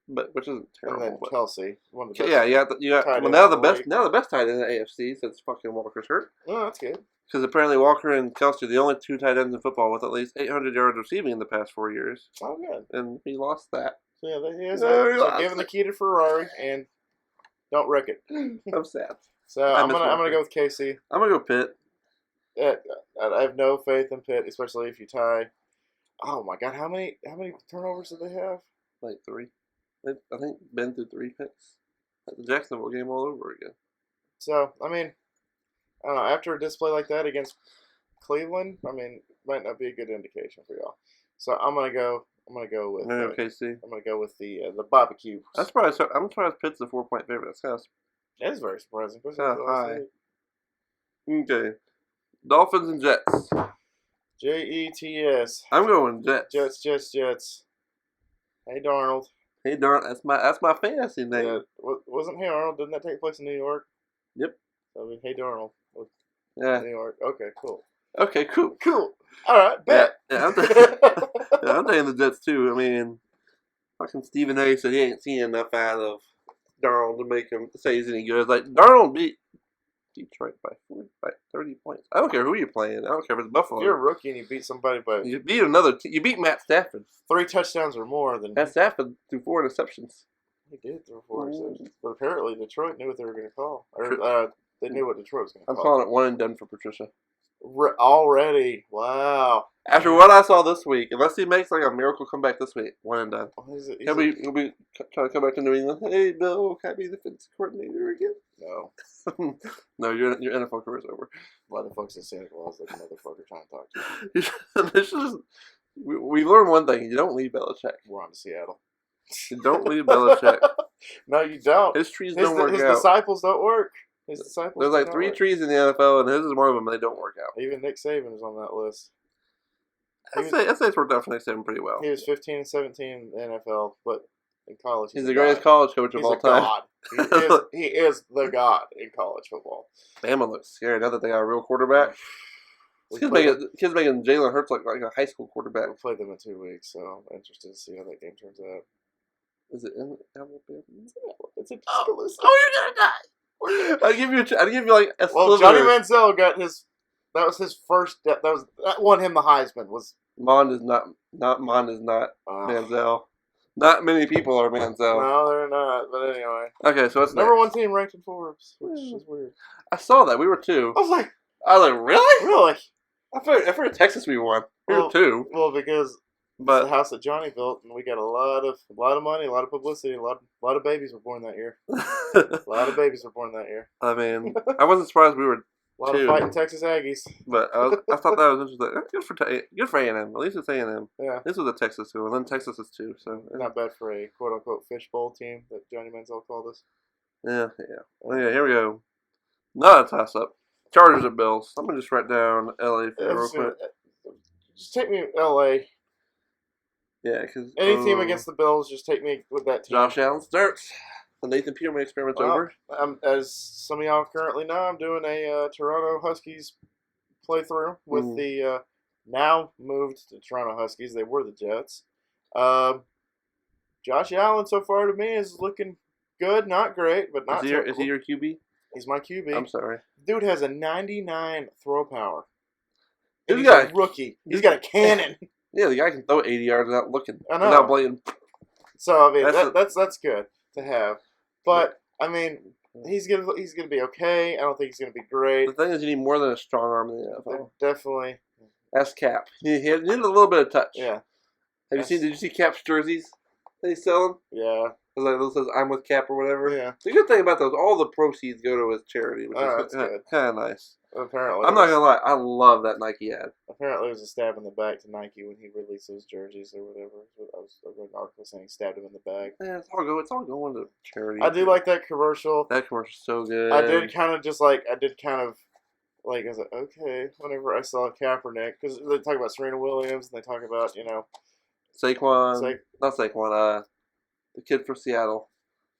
which isn't and terrible. then But Kelsey. One of the best. yeah, you got tight well, ends now in the the best league. now the best tight end in the AFC since fucking Walker's hurt. Oh, that's good. Because apparently Walker and Kelsey are the only 2 tight ends in football with at least 800 yards receiving in the past 4 years, Oh, good. and he lost that. So yeah, he is. No, he So lost give him the it. key to Ferrari and don't wreck it. I'm sad. So I I'm miss gonna Walker. go with KC. I'm gonna go Pitt. I have no faith in Pitt, especially if you tie. Oh my God, how many turnovers did they have? Like 3. I think been through 3 picks. At the Jacksonville game all over again. So I mean, I don't know. After a display like that against Cleveland, I mean, might not be a good indication for y'all. So I'm gonna go with. KC. I'm gonna go with the barbecue. I'm surprised Pitt's a 4-point favorite. That's kind of That is very surprising. high. Okay. Dolphins and Jets. Jets. I'm going Jets. Jets. Hey Darnold. Hey darn, that's my fantasy name. Yeah, wasn't Hey Arnold? Didn't that take place in New York? Yep. I mean, Hey Darnold. Was Yeah. New York. Okay, cool. Okay, cool. Cool. All right, bet. Yeah, I'm taking the Jets too. I mean, fucking Stephen A. said he ain't seen enough out of Darnold to make him say he's any good. It's like Darnold beat Detroit by 30 points. I don't care who you're playing. I don't care if it's Buffalo. If you're a rookie and you beat somebody by You beat you beat Matt Stafford. 3 touchdowns or more, then Matt Stafford threw 4 interceptions. he did throw 4 interceptions. But apparently Detroit knew what they were going to call. Or they knew what Detroit was going to I'm call. calling it one and done for Patricia. Already. Wow. After what I saw this week, unless he makes like a miracle comeback this week, one and done. He'll be trying to come back to New England. Hey, Bill, can I be the defense coordinator again? No. No, your NFL career's over. Why the fuck's in Santa Claus like a motherfucker trying to talk to me? This is we learned one thing: you don't leave Belichick. We're on to Seattle. You don't leave Belichick. No, you don't. His trees don't work his out. disciples don't work. His disciples. There's like do not 3 work. trees in the NFL, and his is one of them. And they don't work out. Even Nick Saban is on that list. I'd say it's worked out for Nick Saban pretty well. He was 15 and 17 in the NFL, but in college He's a the greatest god. college coach of He's all a time. god. He is the god in college football. Bama looks scary now that they got a real quarterback. Kids making Jalen Hurts like a high school quarterback. We'll play them in 2 weeks, so I'm interested to see how that game turns out. Is it in Alabama? It's a Tuscaloosa. You're gonna die. I'd give you like a Well, sliver. Johnny Manziel got his. That was his first. That won him the Heisman. Was Mond is not Manziel. Not many people are Manziel. No, they're not. But anyway, Okay, so it's number next. 1 team ranked in Forbes, which is weird. I saw that. We were 2. I was like, Really? really? I figured Texas we won. We Well, were 2. Well, because it's the But house that Johnny built, and we got a lot of money, a lot of publicity, a lot of babies were born that year. A lot of babies were born that year. I mean, I wasn't surprised we were, A lot 2. of fighting Texas Aggies. but I thought that was interesting. Good for A&M. At least it's A&M. Yeah, This was a Texas school, and then Texas is 2. So not bad for a quote unquote fishbowl team that Johnny Manziel called us. yeah. Okay, here we go. Not a toss up. Chargers and Bills. I'm gonna just write down LA for you real quick. Just take me LA. Yeah, because Any team against the Bills, just take me with that team. Josh Allen starts. The Nathan Peterman experiment's over. As some of y'all currently know, I'm doing a Toronto Huskies playthrough with the now moved to Toronto Huskies. They were the Jets. Josh Allen so far to me is looking good, not great, but not Is he your QB? He's my QB. I'm sorry. Dude has a 99 throw power. He's And he's got a rookie. He's got a cannon. Yeah, the guy can throw 80 yards without looking. I know. Without blinking. So I mean That's that's good to have. But I mean he's gonna be okay. I don't think he's gonna be great. The thing is, you need more than a strong arm in the NFL. Definitely. That's Cap. He needed a little bit of touch. Yeah. Did you see Cap's jerseys that he's selling? Yeah. It's like those says "I'm with Cap" or whatever. Yeah. The good thing about those, all the proceeds go to his charity, which That's is good. kind of nice. Apparently, I'm not gonna lie, I love that Nike ad. Apparently, it was a stab in the back to Nike when he released those jerseys or whatever. I read an article saying he stabbed him in the back. Yeah, it's all going to charity. I do like that commercial. That commercial's so good. I did kind of I was like, okay, whenever I saw Kaepernick, because they talk about Serena Williams and they talk about, Saquon, not Saquon, the kid from Seattle.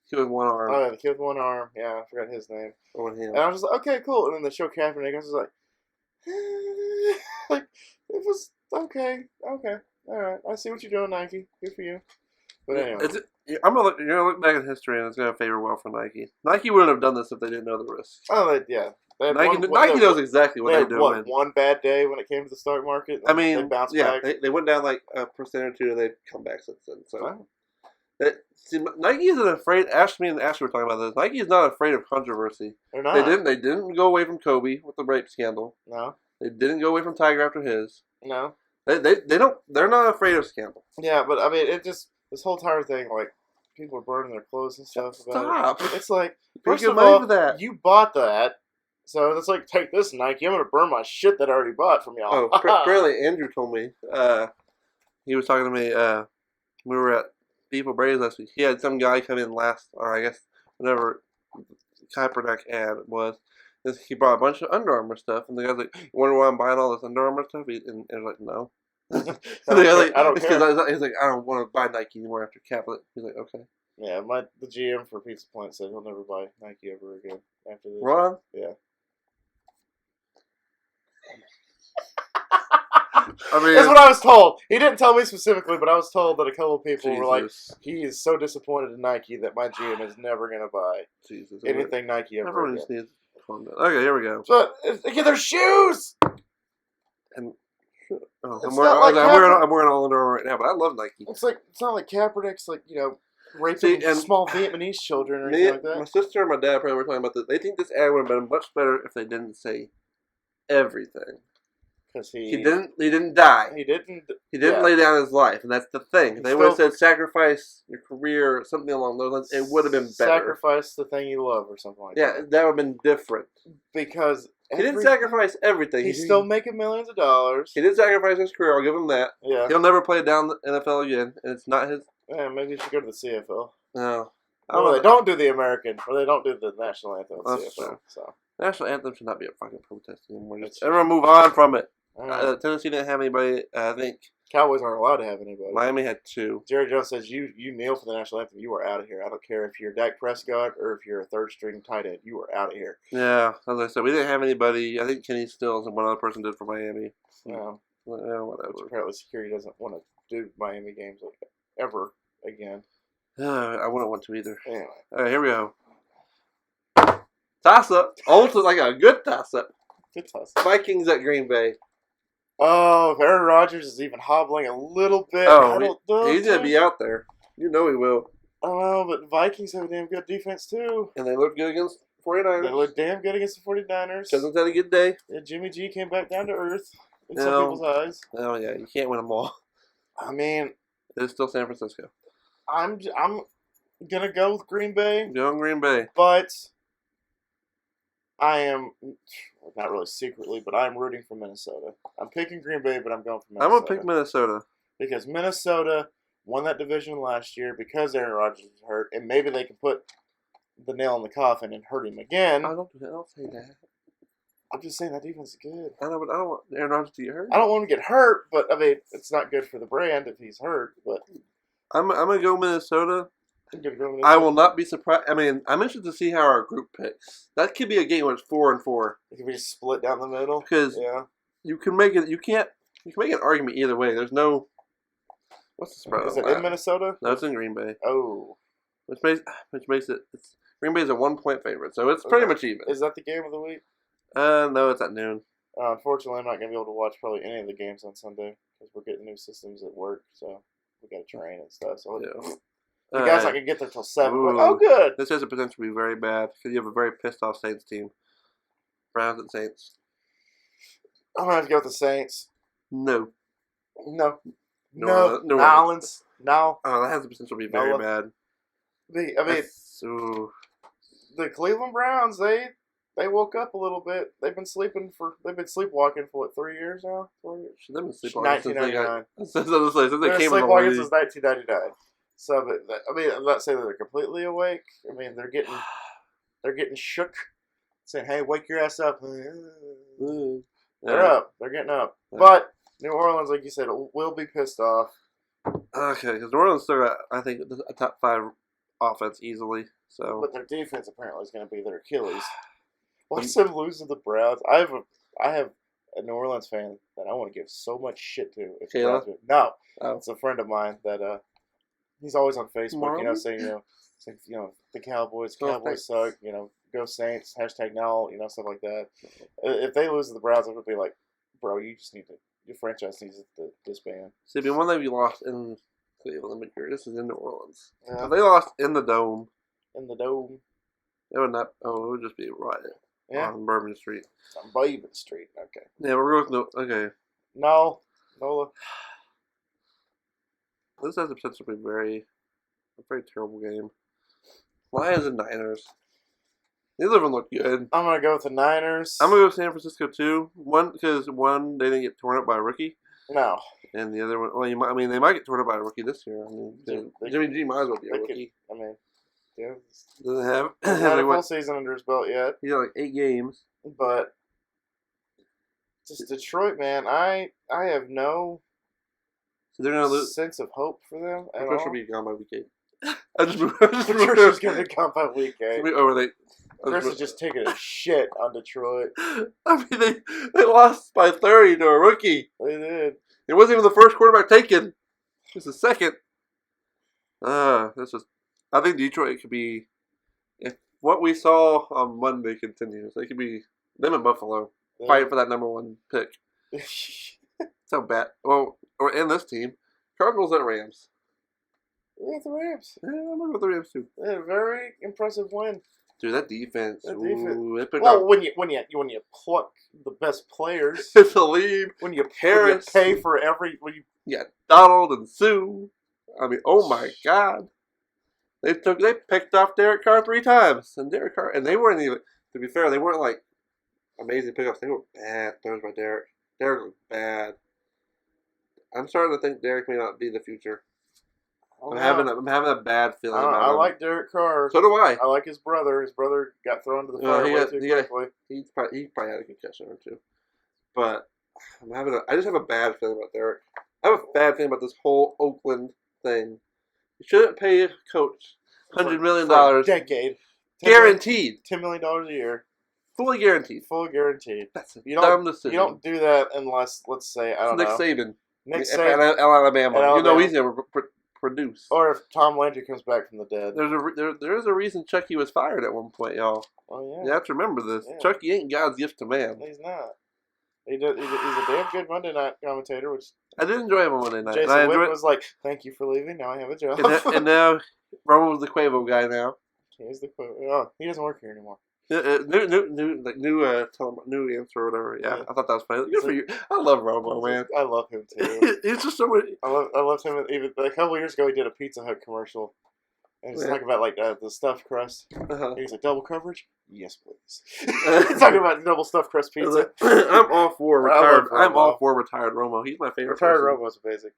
Kid with one arm. oh, yeah, the kid with one arm. Yeah, I forgot his name. One hand. And I was just like, okay, cool. And then they show Kaepernick, I was just like, like, it was, okay, all right. I see what you're doing, Nike. Good for you. But anyway. You're gonna look back in history and it's gonna favor well for Nike. Nike wouldn't have done this if they didn't know the risks. Oh, yeah. Nike knows exactly what they're doing. One bad day when it came to the stock market? I mean, they bounced back. They went down like a % or two and they've come back since then. So, Nike isn't afraid. Me and Ashley were talking about this. Nike is not afraid of controversy. They're not. They didn't go away from Kobe with the rape scandal. No. They didn't go away from Tiger after his. No. They're not afraid of scandal. Yeah, but I mean, this whole entire thing, like, people are burning their clothes and stuff. Stop. It's like, First first of money all, for that. you bought that, so it's like, take this, Nike. I'm gonna burn my shit that I already bought from y'all. Oh, apparently Andrew told me. He was talking to me. We were at Beef Braves last week. He had some guy come in or I guess whenever Kaepernick ad was. He brought a bunch of Under Armour stuff, and the guy's like, "You wonder why I'm buying all this Under Armour stuff?" And I was like, "No." I don't care. He's like, "I don't want to buy Nike anymore after Caplet." He's like, "Okay." Yeah, the GM for Pizza Point said he'll never buy Nike ever again after this. Ron? Yeah. I mean, that's what I was told. He didn't tell me specifically, but I was told that a couple of people were like, he is so disappointed in Nike that my GM is never going to buy anything Nike ever Everyone again. just needs to calm down. Okay, here we go. But, again, their shoes! And I'm wearing all Under Armour right now, but I love Nike. It's not like Kaepernick's raping small Vietnamese children or anything like that. My sister and my dad probably were talking about this. They think this ad would have been much better if they didn't say everything. Because he didn't die. He didn't lay down his life, and that's the thing. They would have said sacrifice your career or something along those lines. It would have been better. Sacrifice the thing you love or something like that. Yeah, that would have been different. Because he didn't sacrifice everything. He's still making millions of dollars. He didn't sacrifice his career. I'll give him that. Yeah. He'll never play down the NFL again, and it's not his. Yeah, maybe he should go to the CFL. No. They don't do the American, or they don't do the national anthem at That's CFL. true. So. National anthem should not be a fucking protest anymore. Everyone move on from it. Tennessee didn't have anybody. I think Cowboys aren't allowed to have anybody. Miami had 2. Jerry Jones says you kneel for the national anthem. You are out of here. I don't care if you're Dak Prescott or if you're a third string tight end. You are out of here. Yeah, as I said, we didn't have anybody. I think Kenny Stills and one other person did for Miami. Whatever. Which apparently security doesn't want to do Miami games ever again. I wouldn't want to either. Anyway. All right, here we go. Toss up. Also, like a good toss up. Good toss up. Vikings at Green Bay. Oh, if Aaron Rodgers is even hobbling a little bit. He's going to be out there. You know he will. Oh, but Vikings have a damn good defense, too. And they look good against 49ers. They look damn good against the 49ers. Cousins had a good day. Yeah, Jimmy G came back down to earth in some people's eyes. Oh, yeah. You can't win them all. I mean, it's still San Francisco. I'm going to go with Green Bay. Going Green Bay. But I am, not really secretly, but I'm rooting for Minnesota. I'm picking Green Bay, but I'm going for Minnesota. I'm going to pick Minnesota. Because Minnesota won that division last year because Aaron Rodgers was hurt, and maybe they can put the nail in the coffin and hurt him again. I don't say that. I'm just saying that defense is good. I don't want Aaron Rodgers to get hurt. I don't want him to get hurt, but I mean, it's not good for the brand if he's hurt. But I'm going to go Minnesota. Minnesota. I will not be surprised. I mean, I'm interested to see how our group picks. That could be a game where it's 4-4. It could be split down the middle. Because you can make it. You can make an argument either way. There's no. What's the spread? Is it in Minnesota? No, it's in Green Bay. Oh, which makes it. Green Bay's a 1-point favorite, so it's pretty much even. Is that the game of the week? No, it's at noon. Unfortunately, I'm not going to be able to watch probably any of the games on Sunday because we're getting new systems at work, so we got to train and stuff. So the guys not going to get there till 7. Like, oh, good. This has the potential to be very bad because you have a very pissed off Saints team. Browns and Saints. I'm going to have to go with the Saints. No. No. New No. New Nolans. No. Oh, that has the potential to be very Nola. bad. I mean, Ooh. the Cleveland Browns, they woke up a little bit. They've been sleepwalking for what, 3 years now? 4 years? Should have been sleepwalking since they got 1999. since They've they been came in the sleepwalking league. since 1999. So, I mean, I'm not saying that they're completely awake. I mean, they're getting shook, saying, "Hey, wake your ass up." Ooh. They're Yeah. up. They're getting up. Yeah. But New Orleans, like you said, will be pissed off. Okay, because New Orleans still got, I think, a top 5 offense easily. So But their defense apparently is going to be their Achilles. Watch them lose to the Browns. I have a New Orleans fan that I want to give so much shit to. If the Kayla? Browns win. No, Oh. it's a friend of mine that he's always on Facebook. Marlon? Saying the Cowboys Oh, Cowboys thanks. suck. Go Saints. #Now. Stuff like that. If they lose to the Browns, I'm gonna be like, bro, you just need to. Your franchise needs to disband. see, the one that we lost in Cleveland, but this is in New Orleans. Yeah. If they lost in the dome, In the dome. it would not. Oh, it would just be a riot Yeah. on Bourbon Street. On Bourbon Street. Okay. Yeah, we're going with okay. No. Nola. This has the potential to be a very terrible game. Lions and Niners. Neither of them look good. I'm gonna go with the Niners. I'm gonna go with San Francisco too. Because one they didn't get torn up by a rookie, No. and the other one, well, they might get torn up by a rookie this year. I mean, Jimmy G might as well be a They could- rookie. I mean, yeah. Doesn't have. He's not a they full went- season under his belt yet, He got like 8 games. but just Detroit, man. I have no So they're gonna lose. sense of hope for them at Patricia all. will be gone by week 8. I just Patricia's gonna be gone by week 8. Or they. Chris is just taking a shit on Detroit. I mean, they lost by 30 to a rookie. They did. It wasn't even the first quarterback taken. It was the second. That's just. I think Detroit could be. If what we saw on Monday continues, they could be them and Buffalo fighting for that number 1 pick. So bad. Well, or in this team, Cardinals at Rams. We got the Rams. Yeah, I'm going with the Rams too. They had a very impressive win. Dude, that defense. That defense. Ooh, they picked Well, up. when you pluck the best players, It's a lead. when you Harris. pay for every when you Yeah, Donald and Sue. I mean, oh my God. They picked off Derek Carr 3 times, and they weren't even. To be fair, they weren't like amazing pickups. They were bad throws by Derek. Derek was bad. I'm starting to think Derek may not be the future. I'm having a bad feeling about I him. like Derek Carr. So do I. I like his brother. His brother got thrown to the No, fire he way got- too he got- quickly. He probably had a concussion or two, but I just have a bad feeling about Derek. I have a bad feeling about this whole Oakland thing. You shouldn't pay a coach $100 million For a decade. guaranteed, $10 million a year. fully guaranteed. Full guaranteed. That's a You dumb don't decision. you don't do that unless, let's say, I don't Nick know. Saban, Nick at Saban. Alabama. At You know Alabama. he's never produce. Or if Tom Landry comes back from the dead. There's a reason Chucky was fired at one point, y'all. Oh, You yeah. have to remember this. Yeah. Chucky ain't God's gift to man. He's not. He's a damn good Monday night commentator, which I did enjoy him on Monday night. Jason and I Witt enjoyed, was like, "Thank you for leaving. Now I have a job." and now Romo's the Quavo guy now. Here's the quote. Oh, he doesn't work here anymore. New answer or whatever. Yeah, Yeah. I thought that was funny. Good for you. I love Romo, man. I love him too. He's just so many. I loved him. Even a couple years ago, he did a Pizza Hut commercial, and he's Yeah. talking about like the stuffed crust. Uh-huh. He's like, double coverage? Yes, please. He's talking about double stuffed crust pizza. I'm all for I love retired. Romo. I'm all for retired Romo. He's my favorite. Retired person. Romo's amazing.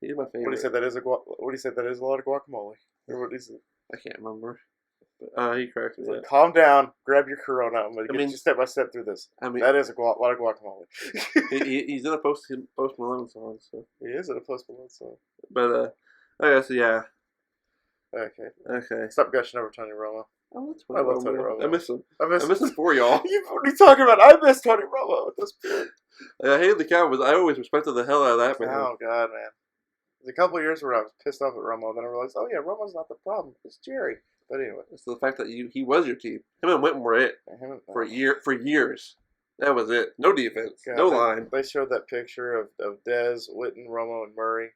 He's my favorite. What he said that is a lot of guacamole. Or what he said. I can't remember. But, he cracks me He's up. like, calm down, grab your Corona. I'm gonna get mean- you step by step through this. I mean, That is a lot of guacamole. he's in a Post Malone song. So, He is in a Post Malone song. but okay, so yeah, Okay. okay. Stop gushing over Tony Romo. I love I love Tony Romo. I miss him. I I miss him for y'all. What are you talking about? I miss Tony Romo at this point. I hated the Cowboys. I always respected the hell out of that man. Oh, God, man. There's a couple of years where I was pissed off at Romo, then I realized, oh, yeah, Romo's not the problem. It's Jerry. But anyway. It's the fact that he was your team. Him and Witten were it for years. That was it. No defense. God, No they, line. They showed that picture of Dez, Witten, Romo, and Murray.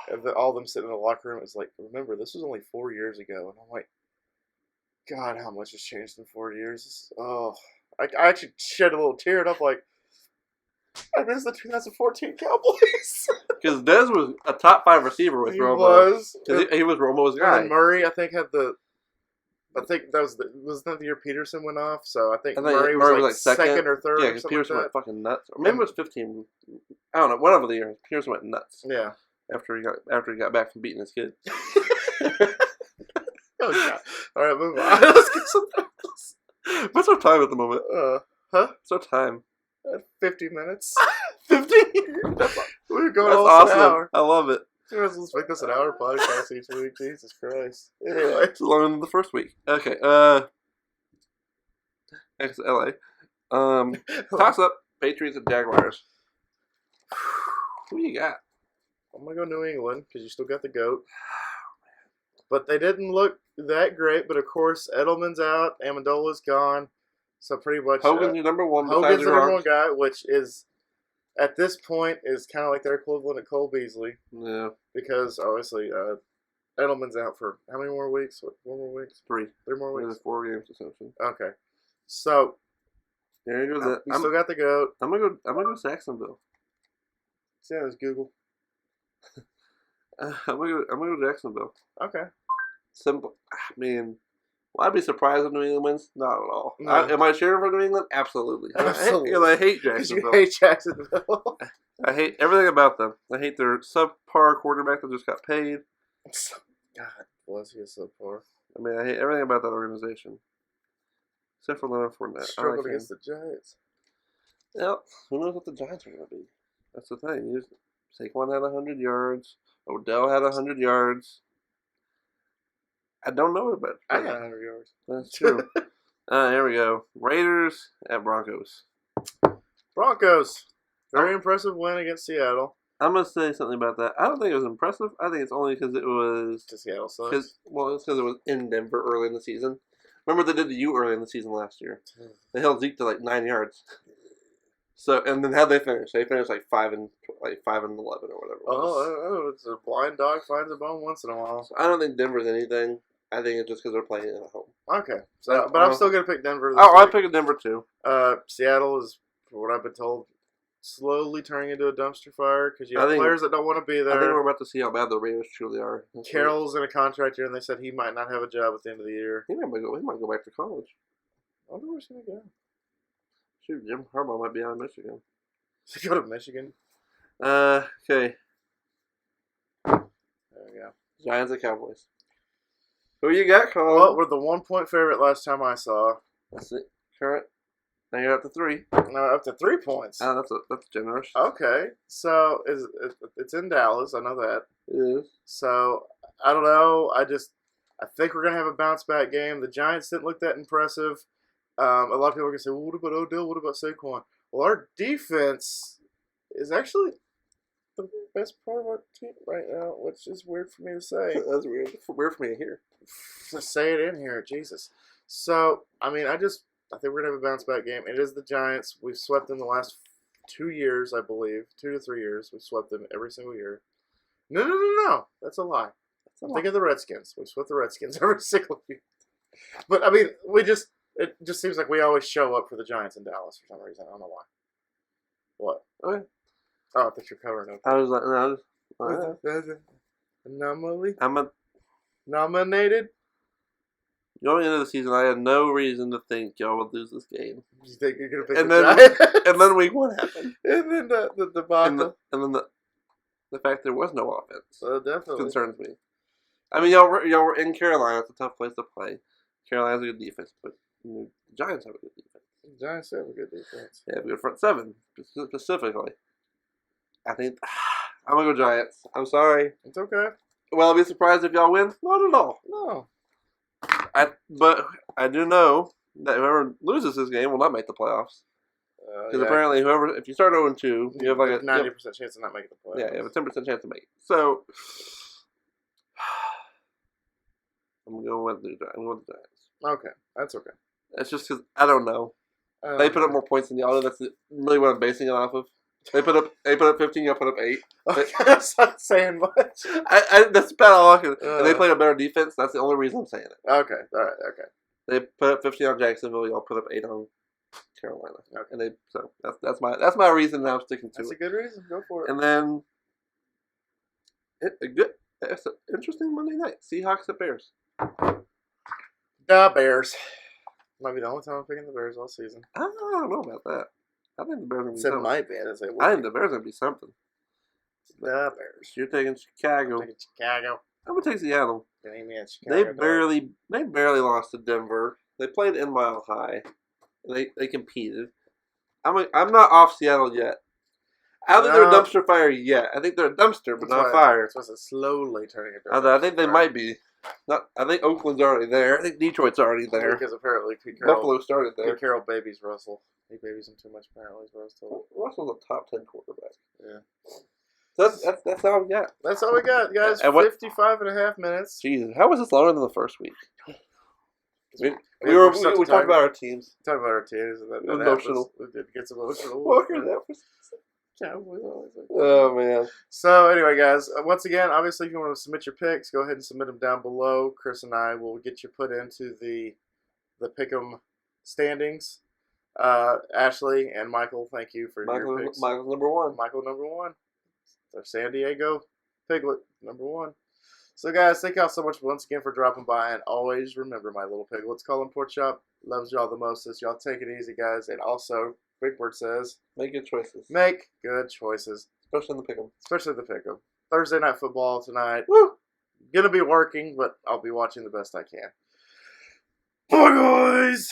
Of all of them sitting in the locker room. It's like, remember, this was only 4 years ago. And I'm like, God, how much has changed in 4 years? I actually shed a little tear, and I'm like, And this is the 2014 Cowboys. Because Dez was a top 5 receiver with He Romo. was. He was Romo's And guy. then Murray, I think, had the. I think that wasn't that the year Peterson went off? So I think Murray was like second or third. Yeah, or because something Peterson like went fucking nuts. Or maybe it was 15. I don't know. One of the years, Peterson went nuts. Yeah. After he got back from beating his kid. Oh god! All right, move on. Let's get something else. What's our time at the moment? Huh? What's our time? 50 minutes. 50. We're going That's almost awesome. an hour. I love it. Let's make this an hour podcast each week. Jesus Christ. Anyway, It's longer than the first week. Okay. Next LA. Toss up Patriots and Jaguars. Who you got? I'm gonna go New England because you still got the GOAT. But they didn't look that great. But of course, Edelman's out, Amendola's gone, so pretty much Hogan's your number one. Hogan's the number one guy, which is at this point is kind of like their equivalent of Cole Beasley. Yeah. Because obviously Edelman's out for how many more weeks? What, 4 more weeks? 3 more weeks? There's 4 games essentially. Okay, so There you go. you still got the GOAT. I'm gonna go Jacksonville. See how it's Google. I'm gonna go Jacksonville. Okay. Simple. I mean, will I be surprised if New England wins? Not at all. No. Am I cheering for New England? Absolutely. Absolutely. I hate Because you Jacksonville. hate Jacksonville. I hate everything about them. I hate their subpar quarterback that just got paid. God bless you so far. I mean, I hate everything about that organization. Except for Leonard Fournette. Struggled I like against the Giants. Well, who knows what the Giants are going to be? That's the thing. Saquon had 100 yards. Odell had 100 yards. I don't know about it. I got 100 yards. That's true. Here we go. Raiders at Broncos. Broncos. Very impressive win against Seattle. I'm going to say something about that. I don't think it was impressive. I think it's only because it was... To Seattle sucks. it's because it was in Denver early in the season. Remember they did to you early in the season last year. They held Zeke to like 9 yards. So and then how'd they finish? They finished like 5 and 11 or whatever. Oh, it's a blind dog finds a bone once in a while. So I don't think Denver's anything. I think it's just because they're playing at home. Okay, so but I'm still gonna pick Denver. I pick Denver too. Seattle is, for what I've been told, slowly turning into a dumpster fire because you have players that don't want to be there. I think we're about to see how bad the Raiders truly are. Carroll's in a contract year, and they said he might not have a job at the end of the year. He might go back to college. I wonder where he's gonna go. Shoot, Jim Harbaugh might be out of Michigan. Does he go to Michigan? Okay. There we go. Giants and Cowboys. Who you got, Colin? Well, we're the 1-point favorite last time I saw. That's it. Current. Now you're up to 3. Up to 3 points. Oh, that's generous. Okay, so it's in Dallas. I know that. It is. So I don't know. I think we're gonna have a bounce back game. The Giants didn't look that impressive. A lot of people are gonna say, "Well, what about Odell? What about Saquon?" Well, our defense is actually the best part of our team right now, which is weird for me to say. That's weird. Weird for me to hear. To say it in here, Jesus. So I mean, I think we're gonna have a bounce back game. It is the Giants. We've swept them the last 2 years, I believe, 2 to 3 years. We've swept them every single year. No. That's a lie. Think of the Redskins. We swept the Redskins every single year. But I mean, it just seems like we always show up for the Giants in Dallas for some reason. I don't know why. What? Okay. Oh, I thought you're covering up. I was like, no. Anomaly? I'm Nominated? going into the season. I had no reason to think y'all would lose this game. You think you're gonna pick And the then- Giants? And then week 1 happened. And then the And debacle. then the fact there was no offense Definitely. concerns me. I mean, y'all were in Carolina. It's a tough place to play. Carolina has a good defense, but the Giants have a good defense. The Giants have a good defense. They have a good front 7 specifically. I think I'm gonna go Giants. I'm sorry. It's okay. Well, I'll be surprised if y'all win. Not at all. No. But I do know that whoever loses this game will not make the playoffs. Because apparently, if you start 0-2, you have like a 90% chance of not making the playoffs. Yeah, you have a 10% chance to make it. So I'm going with the Giants. Okay, that's okay. It's just because I don't know. They put up more points than y'all. That's really what I'm basing it off of. They put up 15. Y'all put up 8. Okay, that's not saying much. That's about all I can. And they played a better defense. That's the only reason I'm saying it. Okay, all right, okay. They put up 15 on Jacksonville. Y'all put up 8 on Carolina. Okay. And so that's my reason. And I'm sticking to That's a it. good reason. Go for it. And then it's an interesting Monday night. Seahawks at Bears. The Bears. Might be the only time I'm picking the Bears all season. I don't know about that. I think the Bears are gonna be Said something. might be. I didn't say would I think be. the Bears are gonna be something. The Bears. You're taking Chicago. I'm taking Chicago. I'm gonna take Seattle. Give me a Chicago. They barely lost to Denver. They played in Mile High. They competed. I'm not off Seattle yet. I don't think they're a dumpster fire yet. I think they're a dumpster, but not fire. It's supposed to slowly turning into I think they might be. I think Oakland's already there. I think Detroit's already there. Because apparently Pete Carroll, Buffalo started there. Pete Carroll babies Russell. He babies him too much apparently. Is what I was told. Russell's a top 10 quarterback. Yeah. So that's all we got. That's all we got, guys. And what- 55 and a half minutes. Jesus, how was this longer than the first week? We We're talked about our teams. Talk about our teams. And that Emotional. It gets emotional. Walker, that was. Cowboys always like that. Oh man. So anyway, guys, once again, obviously, if you want to submit your picks, go ahead and submit them down below. Chris and I will get you put into the Pick'em standings. Ashley and Michael, thank you for your picks. Michael's number one. Michael number one. Our San Diego Piglet number one. So guys, thank y'all so much once again for dropping by, and always remember, my little piglets, Colin Pork Chop loves y'all the mostest. Y'all take it easy, guys, and also Big Bird says, Make good choices. make good choices, Especially in the pick'em. especially the pick'em. Thursday night football tonight. Woo! Gonna be working, but I'll be watching the best I can. Bye, guys.